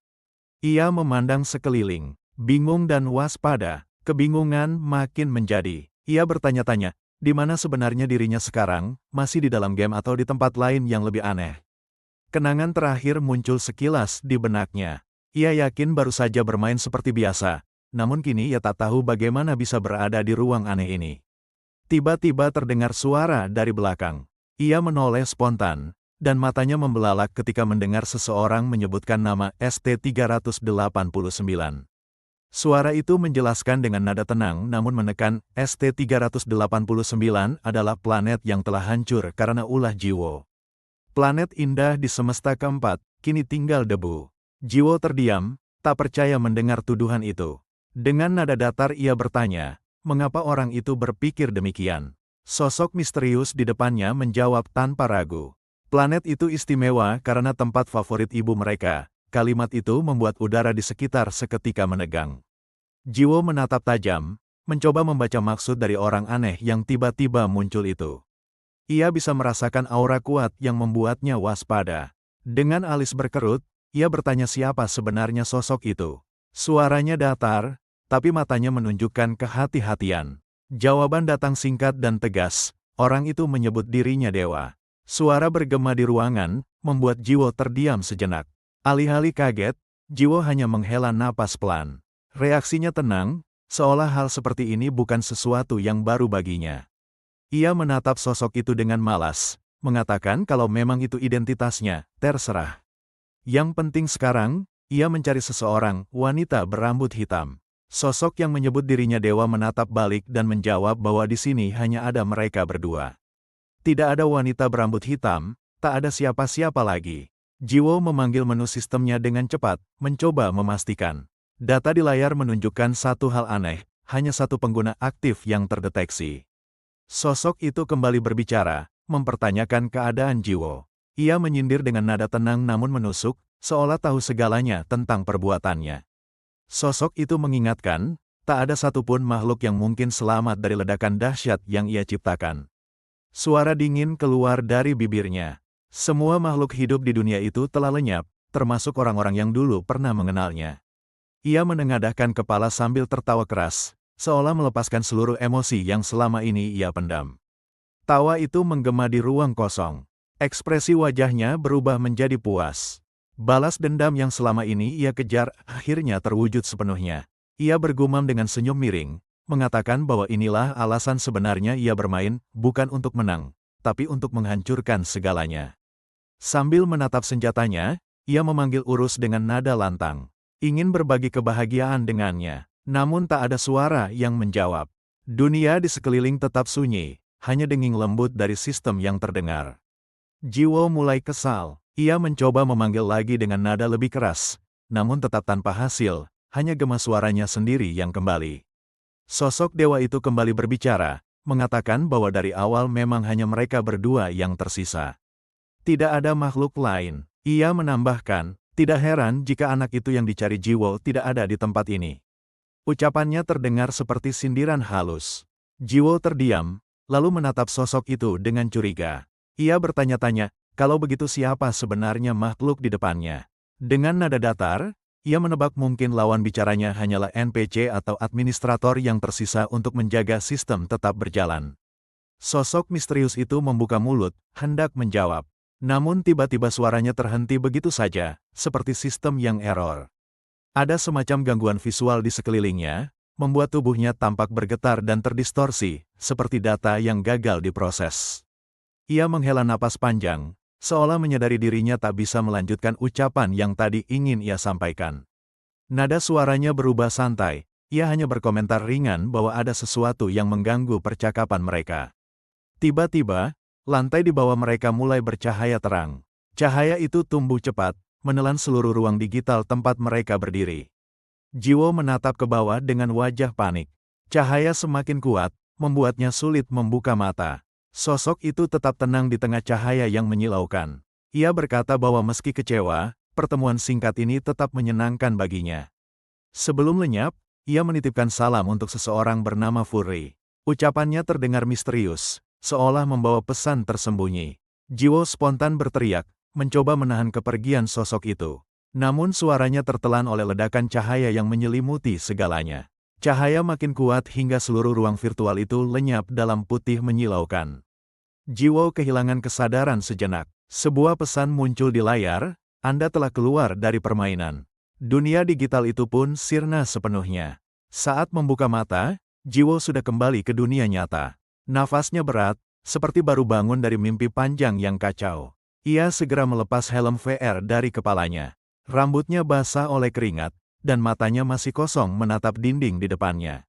Ia memandang sekeliling, bingung dan waspada. Kebingungan makin menjadi. Ia bertanya-tanya, Di mana sebenarnya dirinya sekarang, masih di dalam game atau di tempat lain yang lebih aneh. Kenangan terakhir muncul sekilas di benaknya. Ia yakin baru saja bermain seperti biasa, namun kini ia tak tahu bagaimana bisa berada di ruang aneh ini. Tiba-tiba terdengar suara dari belakang. Ia menoleh spontan, dan matanya membelalak ketika mendengar seseorang menyebutkan nama ST-389. Suara itu menjelaskan dengan nada tenang namun menekan, ST-389 adalah planet yang telah hancur karena ulah Jiwo. Planet indah di semesta keempat, kini tinggal debu. Jiwo terdiam, tak percaya mendengar tuduhan itu. Dengan nada datar ia bertanya, mengapa orang itu berpikir demikian? Sosok misterius di depannya menjawab tanpa ragu. Planet itu istimewa karena tempat favorit ibu mereka. Kalimat itu membuat udara di sekitar seketika menegang. Jiwo menatap tajam, mencoba membaca maksud dari orang aneh yang tiba-tiba muncul itu. Ia bisa merasakan aura kuat yang membuatnya waspada. Dengan alis berkerut, ia bertanya siapa sebenarnya sosok itu. Suaranya datar, tapi matanya menunjukkan kehati-hatian. Jawaban datang singkat dan tegas, orang itu menyebut dirinya dewa. Suara bergema di ruangan, membuat Jiwo terdiam sejenak. Alih-alih kaget, Jiwo hanya menghela napas pelan. Reaksinya tenang, seolah hal seperti ini bukan sesuatu yang baru baginya. Ia menatap sosok itu dengan malas, mengatakan kalau memang itu identitasnya, terserah. Yang penting sekarang, ia mencari seseorang, wanita berambut hitam. Sosok yang menyebut dirinya dewa menatap balik dan menjawab bahwa di sini hanya ada mereka berdua. Tidak ada wanita berambut hitam, tak ada siapa-siapa lagi. Jiwo memanggil menu sistemnya dengan cepat, mencoba memastikan. Data di layar menunjukkan satu hal aneh, hanya satu pengguna aktif yang terdeteksi. Sosok itu kembali berbicara, mempertanyakan keadaan Jiwo. Ia menyindir dengan nada tenang namun menusuk, seolah tahu segalanya tentang perbuatannya. Sosok itu mengingatkan, tak ada satupun makhluk yang mungkin selamat dari ledakan dahsyat yang ia ciptakan. Suara dingin keluar dari bibirnya. Semua makhluk hidup di dunia itu telah lenyap, termasuk orang-orang yang dulu pernah mengenalnya. Ia menengadahkan kepala sambil tertawa keras, seolah melepaskan seluruh emosi yang selama ini ia pendam. Tawa itu menggema di ruang kosong. Ekspresi wajahnya berubah menjadi puas. Balas dendam yang selama ini ia kejar akhirnya terwujud sepenuhnya. Ia bergumam dengan senyum miring, mengatakan bahwa inilah alasan sebenarnya ia bermain, bukan untuk menang, tapi untuk menghancurkan segalanya. Sambil menatap senjatanya, ia memanggil Urus dengan nada lantang. Ingin berbagi kebahagiaan dengannya. Namun tak ada suara yang menjawab. Dunia di sekeliling tetap sunyi, hanya denging lembut dari sistem yang terdengar. Jiwo mulai kesal. Ia mencoba memanggil lagi dengan nada lebih keras, namun tetap tanpa hasil, hanya gema suaranya sendiri yang kembali. Sosok dewa itu kembali berbicara, mengatakan bahwa dari awal memang hanya mereka berdua yang tersisa. Tidak ada makhluk lain. Ia menambahkan, tidak heran jika anak itu yang dicari Jiwo tidak ada di tempat ini. Ucapannya terdengar seperti sindiran halus. Jiwo terdiam, lalu menatap sosok itu dengan curiga. Ia bertanya-tanya, kalau begitu siapa sebenarnya makhluk di depannya? Dengan nada datar, ia menebak mungkin lawan bicaranya hanyalah NPC atau administrator yang tersisa untuk menjaga sistem tetap berjalan. Sosok misterius itu membuka mulut, hendak menjawab. Namun tiba-tiba suaranya terhenti begitu saja, seperti sistem yang error. Ada semacam gangguan visual di sekelilingnya, membuat tubuhnya tampak bergetar dan terdistorsi, seperti data yang gagal diproses. Ia menghela napas panjang, seolah menyadari dirinya tak bisa melanjutkan ucapan yang tadi ingin ia sampaikan. Nada suaranya berubah santai, ia hanya berkomentar ringan bahwa ada sesuatu yang mengganggu percakapan mereka. Tiba-tiba, lantai di bawah mereka mulai bercahaya terang. Cahaya itu tumbuh cepat, menelan seluruh ruang digital tempat mereka berdiri. Jiwo menatap ke bawah dengan wajah panik. Cahaya semakin kuat, membuatnya sulit membuka mata. Sosok itu tetap tenang di tengah cahaya yang menyilaukan. Ia berkata bahwa meski kecewa, pertemuan singkat ini tetap menyenangkan baginya. Sebelum lenyap, ia menitipkan salam untuk seseorang bernama Fury. Ucapannya terdengar misterius, seolah membawa pesan tersembunyi. Jiwo spontan berteriak, mencoba menahan kepergian sosok itu. Namun suaranya tertelan oleh ledakan cahaya yang menyelimuti segalanya. Cahaya makin kuat hingga seluruh ruang virtual itu lenyap dalam putih menyilaukan. Jiwo kehilangan kesadaran sejenak. Sebuah pesan muncul di layar, Anda telah keluar dari permainan. Dunia digital itu pun sirna sepenuhnya. Saat membuka mata, Jiwo sudah kembali ke dunia nyata. Nafasnya berat, seperti baru bangun dari mimpi panjang yang kacau. Ia segera melepas helm VR dari kepalanya. Rambutnya basah oleh keringat, dan matanya masih kosong menatap dinding di depannya.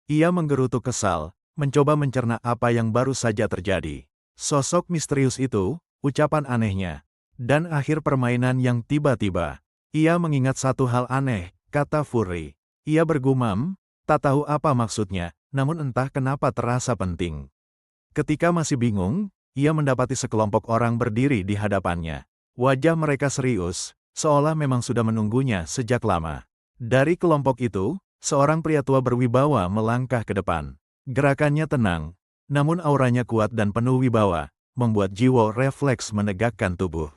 Ia menggerutu kesal, mencoba mencerna apa yang baru saja terjadi. Sosok misterius itu, ucapan anehnya, dan akhir permainan yang tiba-tiba. Ia mengingat satu hal aneh, kata Fury. Ia bergumam, tak tahu apa maksudnya, namun entah kenapa terasa penting. Ketika masih bingung, ia mendapati sekelompok orang berdiri di hadapannya. Wajah mereka serius, seolah memang sudah menunggunya sejak lama. Dari kelompok itu, seorang pria tua berwibawa melangkah ke depan. Gerakannya tenang, namun auranya kuat dan penuh wibawa, membuat Jiwo refleks menegakkan tubuh.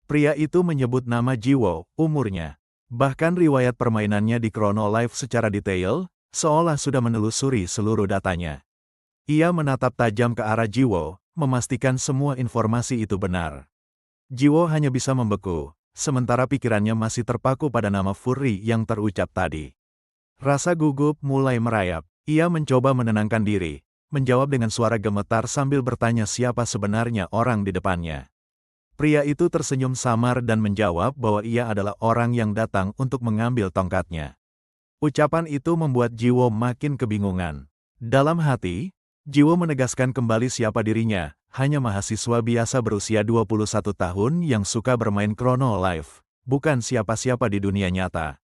Pria itu menyebut nama Jiwo, umurnya, bahkan riwayat permainannya di Chrono Life secara detail, seolah sudah menelusuri seluruh datanya. Ia menatap tajam ke arah Jiwo, memastikan semua informasi itu benar. Jiwo hanya bisa membeku, sementara pikirannya masih terpaku pada nama Fury yang terucap tadi. Rasa gugup mulai merayap. Ia mencoba menenangkan diri, menjawab dengan suara gemetar sambil bertanya siapa sebenarnya orang di depannya. Pria itu tersenyum samar dan menjawab bahwa ia adalah orang yang datang untuk mengambil tongkatnya. Ucapan itu membuat Jiwo makin kebingungan. Dalam hati, Jiwo menegaskan kembali siapa dirinya, hanya mahasiswa biasa berusia 21 tahun yang suka bermain Chrono Life, bukan siapa-siapa di dunia nyata.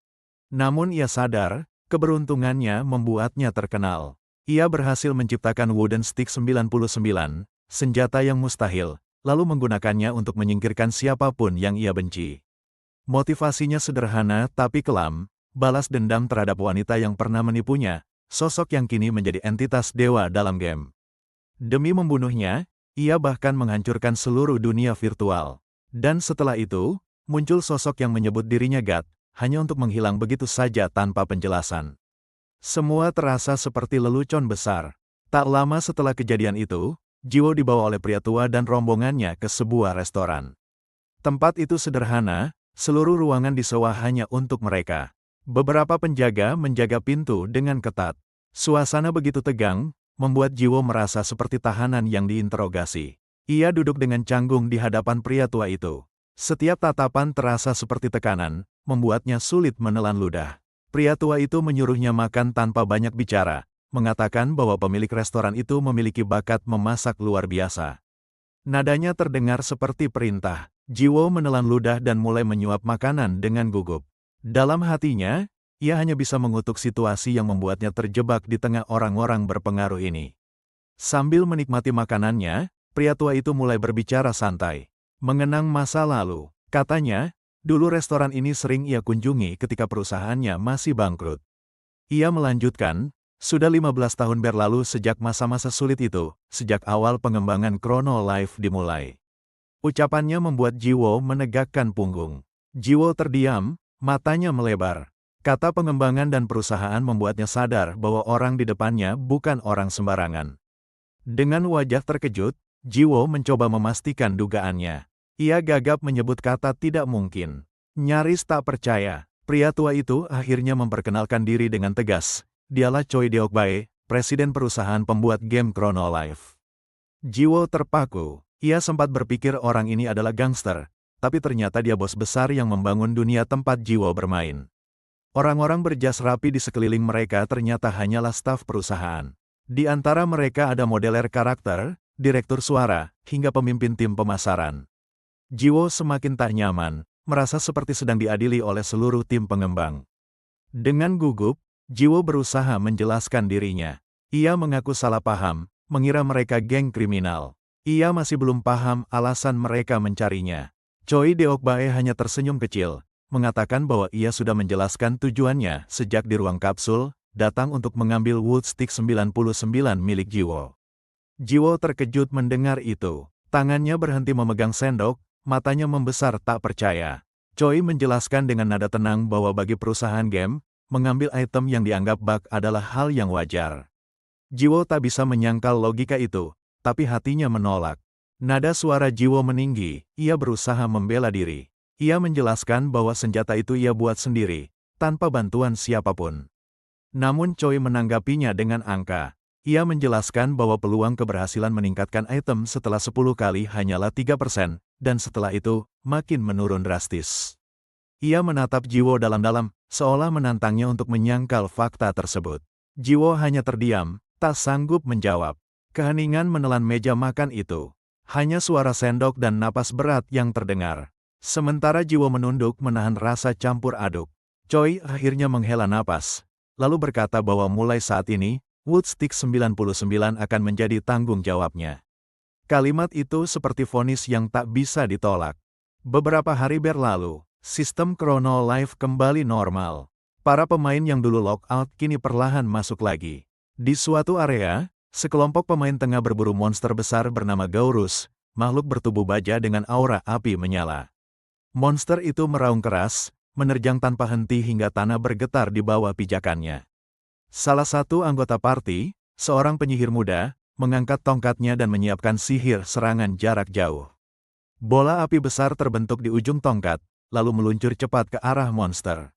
Namun ia sadar, keberuntungannya membuatnya terkenal. Ia berhasil menciptakan Wooden Stick 99, senjata yang mustahil, lalu menggunakannya untuk menyingkirkan siapapun yang ia benci. Motivasinya sederhana tapi kelam, balas dendam terhadap wanita yang pernah menipunya, sosok yang kini menjadi entitas dewa dalam game. Demi membunuhnya, ia bahkan menghancurkan seluruh dunia virtual. Dan setelah itu, muncul sosok yang menyebut dirinya God, hanya untuk menghilang begitu saja tanpa penjelasan. Semua terasa seperti lelucon besar. Tak lama setelah kejadian itu, Jiwo dibawa oleh pria tua dan rombongannya ke sebuah restoran. Tempat itu sederhana, seluruh ruangan disewa hanya untuk mereka. Beberapa penjaga menjaga pintu dengan ketat. Suasana begitu tegang, membuat Jiwo merasa seperti tahanan yang diinterogasi. Ia duduk dengan canggung di hadapan pria tua itu. Setiap tatapan terasa seperti tekanan, membuatnya sulit menelan ludah. Pria tua itu menyuruhnya makan tanpa banyak bicara, mengatakan bahwa pemilik restoran itu memiliki bakat memasak luar biasa. Nadanya terdengar seperti perintah. Jiwo menelan ludah dan mulai menyuap makanan dengan gugup. Dalam hatinya, ia hanya bisa mengutuk situasi yang membuatnya terjebak di tengah orang-orang berpengaruh ini. Sambil menikmati makanannya, pria tua itu mulai berbicara santai. Mengenang masa lalu, katanya, dulu restoran ini sering ia kunjungi ketika perusahaannya masih bangkrut. Ia melanjutkan, sudah 15 tahun berlalu sejak masa-masa sulit itu, sejak awal pengembangan Chrono Life dimulai. Ucapannya membuat Jiwo menegakkan punggung. Jiwo terdiam, matanya melebar. Kata pengembangan dan perusahaan membuatnya sadar bahwa orang di depannya bukan orang sembarangan. Dengan wajah terkejut, Jiwo mencoba memastikan dugaannya. Ia gagap menyebut kata tidak mungkin. Nyaris tak percaya, pria tua itu akhirnya memperkenalkan diri dengan tegas. Dialah Choi Deokbae, presiden perusahaan pembuat game Chrono Life. Jiwo terpaku. Ia sempat berpikir orang ini adalah gangster, tapi ternyata dia bos besar yang membangun dunia tempat Jiwo bermain. Orang-orang berjas rapi di sekeliling mereka ternyata hanyalah staf perusahaan. Di antara mereka ada modeler karakter, direktur suara, hingga pemimpin tim pemasaran. Jiwo semakin tak nyaman, merasa seperti sedang diadili oleh seluruh tim pengembang. Dengan gugup, Jiwo berusaha menjelaskan dirinya. Ia mengaku salah paham, mengira mereka geng kriminal. Ia masih belum paham alasan mereka mencarinya. Choi Deokbae hanya tersenyum kecil, mengatakan bahwa ia sudah menjelaskan tujuannya sejak di ruang kapsul, datang untuk mengambil Wood Stick 99 milik Jiwo. Jiwo terkejut mendengar itu. Tangannya berhenti memegang sendok, matanya membesar tak percaya. Choi menjelaskan dengan nada tenang bahwa bagi perusahaan game, mengambil item yang dianggap bug adalah hal yang wajar. Jiwo tak bisa menyangkal logika itu, tapi hatinya menolak. Nada suara Jiwo meninggi, ia berusaha membela diri. Ia menjelaskan bahwa senjata itu ia buat sendiri, tanpa bantuan siapapun. Namun Choi menanggapinya dengan angka. Ia menjelaskan bahwa peluang keberhasilan meningkatkan item setelah 10 kali hanyalah 3%, dan setelah itu, makin menurun drastis. Ia menatap Jiwo dalam-dalam, seolah menantangnya untuk menyangkal fakta tersebut. Jiwo hanya terdiam, tak sanggup menjawab. Keheningan menelan meja makan itu. Hanya suara sendok dan napas berat yang terdengar. Sementara Jiwo menunduk menahan rasa campur aduk. Choi akhirnya menghela napas, lalu berkata bahwa mulai saat ini, Woodstick 99 akan menjadi tanggung jawabnya. Kalimat itu seperti vonis yang tak bisa ditolak. Beberapa hari berlalu, sistem Chrono Life kembali normal. Para pemain yang dulu lockout kini perlahan masuk lagi. Di suatu area, sekelompok pemain tengah berburu monster besar bernama Gaurus, makhluk bertubuh baja dengan aura api menyala. Monster itu meraung keras, menerjang tanpa henti hingga tanah bergetar di bawah pijakannya. Salah satu anggota party, seorang penyihir muda, mengangkat tongkatnya dan menyiapkan sihir serangan jarak jauh. Bola api besar terbentuk di ujung tongkat, lalu meluncur cepat ke arah monster.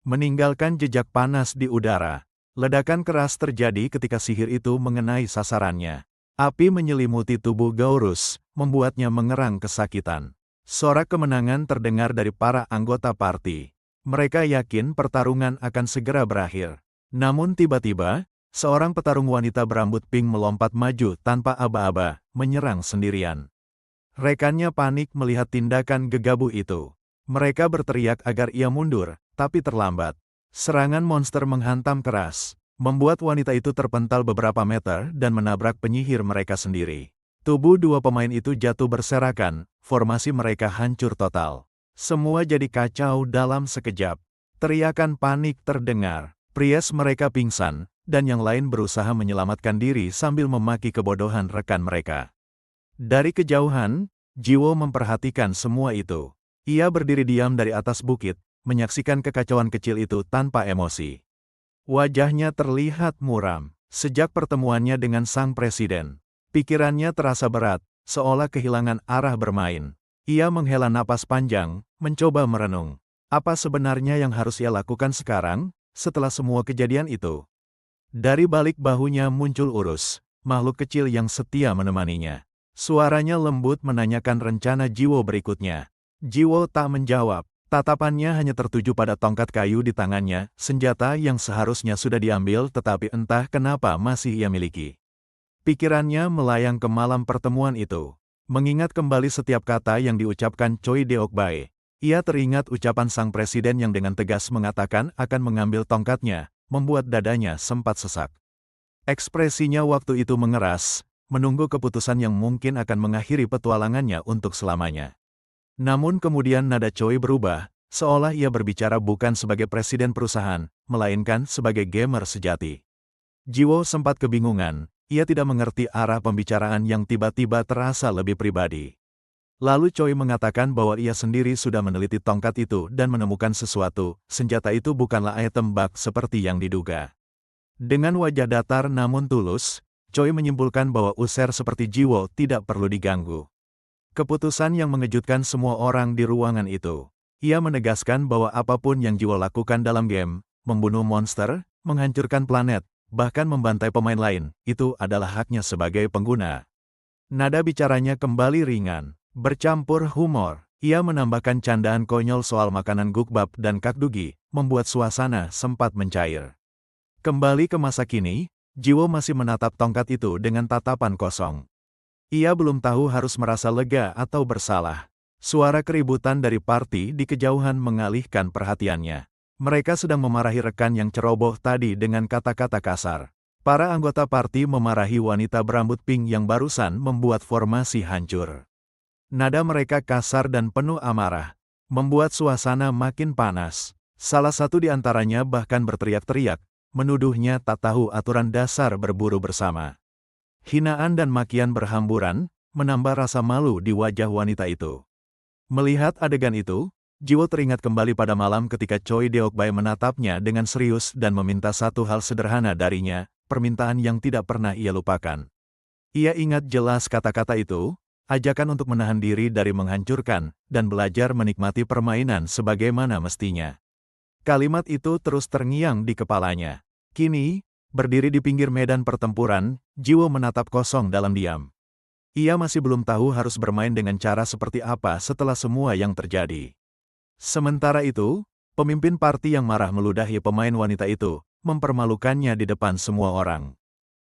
Meninggalkan jejak panas di udara, ledakan keras terjadi ketika sihir itu mengenai sasarannya. Api menyelimuti tubuh Gaurus, membuatnya mengerang kesakitan. Sorak kemenangan terdengar dari para anggota party. Mereka yakin pertarungan akan segera berakhir. Namun tiba-tiba, seorang petarung wanita berambut pink melompat maju tanpa aba-aba, menyerang sendirian. Rekannya panik melihat tindakan gegabah itu. Mereka berteriak agar ia mundur, tapi terlambat. Serangan monster menghantam keras, membuat wanita itu terpental beberapa meter dan menabrak penyihir mereka sendiri. Tubuh dua pemain itu jatuh berserakan, formasi mereka hancur total. Semua jadi kacau dalam sekejap. Teriakan panik terdengar. Priest mereka pingsan, dan yang lain berusaha menyelamatkan diri sambil memaki kebodohan rekan mereka. Dari kejauhan, Jiwo memperhatikan semua itu. Ia berdiri diam dari atas bukit, menyaksikan kekacauan kecil itu tanpa emosi. Wajahnya terlihat muram. Sejak pertemuannya dengan sang presiden, pikirannya terasa berat, seolah kehilangan arah bermain. Ia menghela napas panjang, mencoba merenung. Apa sebenarnya yang harus ia lakukan sekarang? Setelah semua kejadian itu, dari balik bahunya muncul Urus, makhluk kecil yang setia menemaninya. Suaranya lembut menanyakan rencana Jiwo berikutnya. Jiwo tak menjawab, tatapannya hanya tertuju pada tongkat kayu di tangannya, senjata yang seharusnya sudah diambil tetapi entah kenapa masih ia miliki. Pikirannya melayang ke malam pertemuan itu, mengingat kembali setiap kata yang diucapkan Choi Deokbae. Ia teringat ucapan sang presiden yang dengan tegas mengatakan akan mengambil tongkatnya, membuat dadanya sempat sesak. Ekspresinya waktu itu mengeras, menunggu keputusan yang mungkin akan mengakhiri petualangannya untuk selamanya. Namun kemudian nada Choi berubah, seolah ia berbicara bukan sebagai presiden perusahaan, melainkan sebagai gamer sejati. Jiwo sempat kebingungan, ia tidak mengerti arah pembicaraan yang tiba-tiba terasa lebih pribadi. Lalu Choi mengatakan bahwa ia sendiri sudah meneliti tongkat itu dan menemukan sesuatu, senjata itu bukanlah item bug seperti yang diduga. Dengan wajah datar namun tulus, Choi menyimpulkan bahwa user seperti Jiwo tidak perlu diganggu. Keputusan yang mengejutkan semua orang di ruangan itu. Ia menegaskan bahwa apapun yang Jiwo lakukan dalam game, membunuh monster, menghancurkan planet, bahkan membantai pemain lain, itu adalah haknya sebagai pengguna. Nada bicaranya kembali ringan. Bercampur humor, ia menambahkan candaan konyol soal makanan gukbap dan kakdugi, membuat suasana sempat mencair. Kembali ke masa kini, Jiwo masih menatap tongkat itu dengan tatapan kosong. Ia belum tahu harus merasa lega atau bersalah. Suara keributan dari party di kejauhan mengalihkan perhatiannya. Mereka sedang memarahi rekan yang ceroboh tadi dengan kata-kata kasar. Para anggota party memarahi wanita berambut pink yang barusan membuat formasi hancur. Nada mereka kasar dan penuh amarah, membuat suasana makin panas. Salah satu di antaranya bahkan berteriak-teriak, menuduhnya tak tahu aturan dasar berburu bersama. Hinaan dan makian berhamburan, menambah rasa malu di wajah wanita itu. Melihat adegan itu, Jiwo teringat kembali pada malam ketika Choi Deokbae menatapnya dengan serius dan meminta satu hal sederhana darinya, permintaan yang tidak pernah ia lupakan. Ia ingat jelas kata-kata itu, ajakan untuk menahan diri dari menghancurkan, dan belajar menikmati permainan sebagaimana mestinya. Kalimat itu terus terngiang di kepalanya. Kini, berdiri di pinggir medan pertempuran, Jiwo menatap kosong dalam diam. Ia masih belum tahu harus bermain dengan cara seperti apa setelah semua yang terjadi. Sementara itu, pemimpin parti yang marah meludahi pemain wanita itu, mempermalukannya di depan semua orang.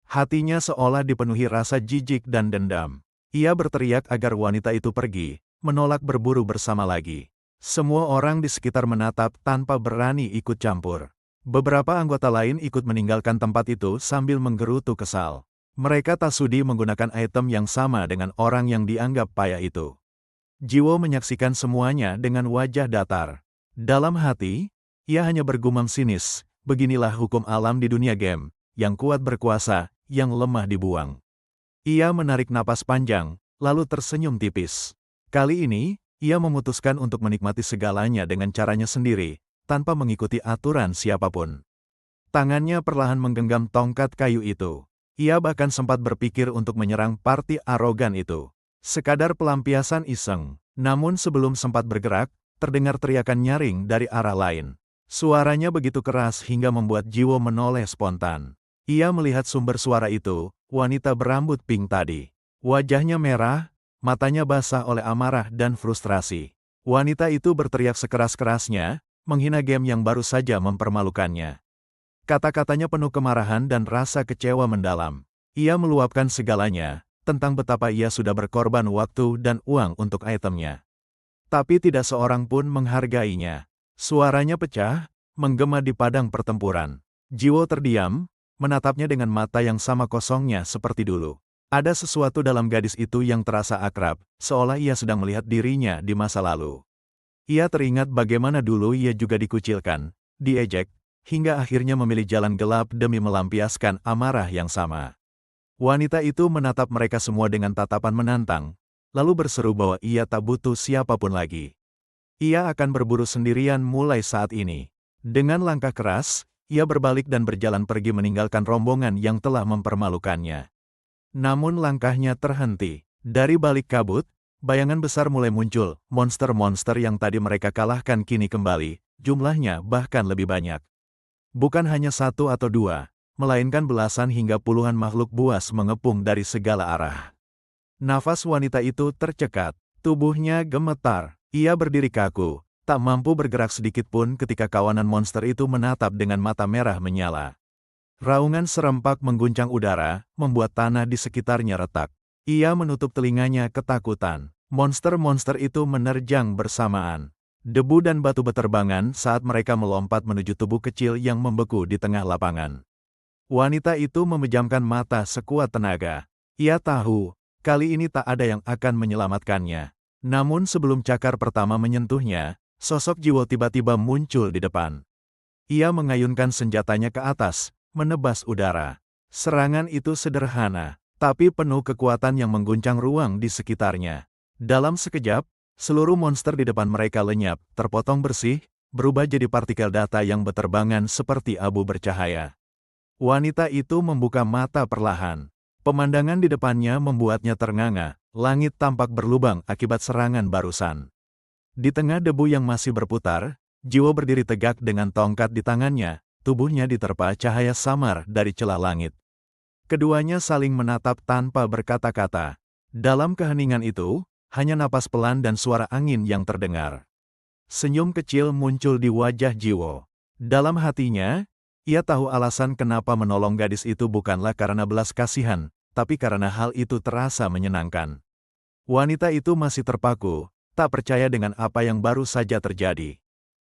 Hatinya seolah dipenuhi rasa jijik dan dendam. Ia berteriak agar wanita itu pergi, menolak berburu bersama lagi. Semua orang di sekitar menatap tanpa berani ikut campur. Beberapa anggota lain ikut meninggalkan tempat itu sambil menggerutu kesal. Mereka tak sudi menggunakan item yang sama dengan orang yang dianggap payah itu. Jiwo menyaksikan semuanya dengan wajah datar. Dalam hati, ia hanya bergumam sinis, beginilah hukum alam di dunia game, yang kuat berkuasa, yang lemah dibuang. Ia menarik napas panjang, lalu tersenyum tipis. Kali ini, ia memutuskan untuk menikmati segalanya dengan caranya sendiri, tanpa mengikuti aturan siapapun. Tangannya perlahan menggenggam tongkat kayu itu. Ia bahkan sempat berpikir untuk menyerang parti arogan itu. Sekadar pelampiasan iseng, namun sebelum sempat bergerak, terdengar teriakan nyaring dari arah lain. Suaranya begitu keras hingga membuat Jiwo menoleh spontan. Ia melihat sumber suara itu, wanita berambut pink tadi. Wajahnya merah, matanya basah oleh amarah dan frustrasi. Wanita itu berteriak sekeras-kerasnya, menghina game yang baru saja mempermalukannya. Kata-katanya penuh kemarahan dan rasa kecewa mendalam. Ia meluapkan segalanya, tentang betapa ia sudah berkorban waktu dan uang untuk itemnya. Tapi tidak seorang pun menghargainya. Suaranya pecah, menggema di padang pertempuran. Jiwo terdiam, menatapnya dengan mata yang sama kosongnya seperti dulu. Ada sesuatu dalam gadis itu yang terasa akrab, seolah ia sedang melihat dirinya di masa lalu. Ia teringat bagaimana dulu ia juga dikucilkan, diejek, hingga akhirnya memilih jalan gelap demi melampiaskan amarah yang sama. Wanita itu menatap mereka semua dengan tatapan menantang, lalu berseru bahwa ia tak butuh siapapun lagi. Ia akan berburu sendirian mulai saat ini. Dengan langkah keras, ia berbalik dan berjalan pergi meninggalkan rombongan yang telah mempermalukannya. Namun langkahnya terhenti. Dari balik kabut, bayangan besar mulai muncul, monster-monster yang tadi mereka kalahkan kini kembali, jumlahnya bahkan lebih banyak. Bukan hanya satu atau dua, melainkan belasan hingga puluhan makhluk buas mengepung dari segala arah. Nafas wanita itu tercekat, tubuhnya gemetar, ia berdiri kaku, tak mampu bergerak sedikit pun ketika kawanan monster itu menatap dengan mata merah menyala. Raungan serempak mengguncang udara, membuat tanah di sekitarnya retak. Ia menutup telinganya ketakutan. Monster-monster itu menerjang bersamaan. Debu dan batu beterbangan saat mereka melompat menuju tubuh kecil yang membeku di tengah lapangan. Wanita itu memejamkan mata sekuat tenaga. Ia tahu, kali ini tak ada yang akan menyelamatkannya. Namun sebelum cakar pertama menyentuhnya, sosok Jiwo tiba-tiba muncul di depan. Ia mengayunkan senjatanya ke atas, menebas udara. Serangan itu sederhana, tapi penuh kekuatan yang mengguncang ruang di sekitarnya. Dalam sekejap, seluruh monster di depan mereka lenyap, terpotong bersih, berubah jadi partikel data yang beterbangan seperti abu bercahaya. Wanita itu membuka mata perlahan. Pemandangan di depannya membuatnya ternganga, langit tampak berlubang akibat serangan barusan. Di tengah debu yang masih berputar, Jiwo berdiri tegak dengan tongkat di tangannya, tubuhnya diterpa cahaya samar dari celah langit. Keduanya saling menatap tanpa berkata-kata. Dalam keheningan itu, hanya napas pelan dan suara angin yang terdengar. Senyum kecil muncul di wajah Jiwo. Dalam hatinya, ia tahu alasan kenapa menolong gadis itu bukanlah karena belas kasihan, tapi karena hal itu terasa menyenangkan. Wanita itu masih terpaku, tak percaya dengan apa yang baru saja terjadi.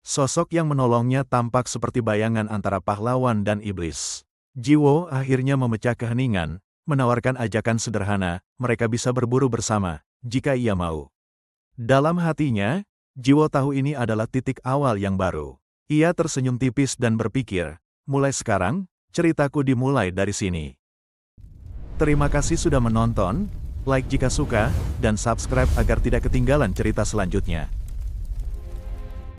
Sosok yang menolongnya tampak seperti bayangan antara pahlawan dan iblis. Jiwo akhirnya memecah keheningan, menawarkan ajakan sederhana, mereka bisa berburu bersama, jika ia mau. Dalam hatinya, Jiwo tahu ini adalah titik awal yang baru. Ia tersenyum tipis dan berpikir, mulai sekarang, ceritaku dimulai dari sini. Terima kasih sudah menonton, like jika suka, dan subscribe agar tidak ketinggalan cerita selanjutnya.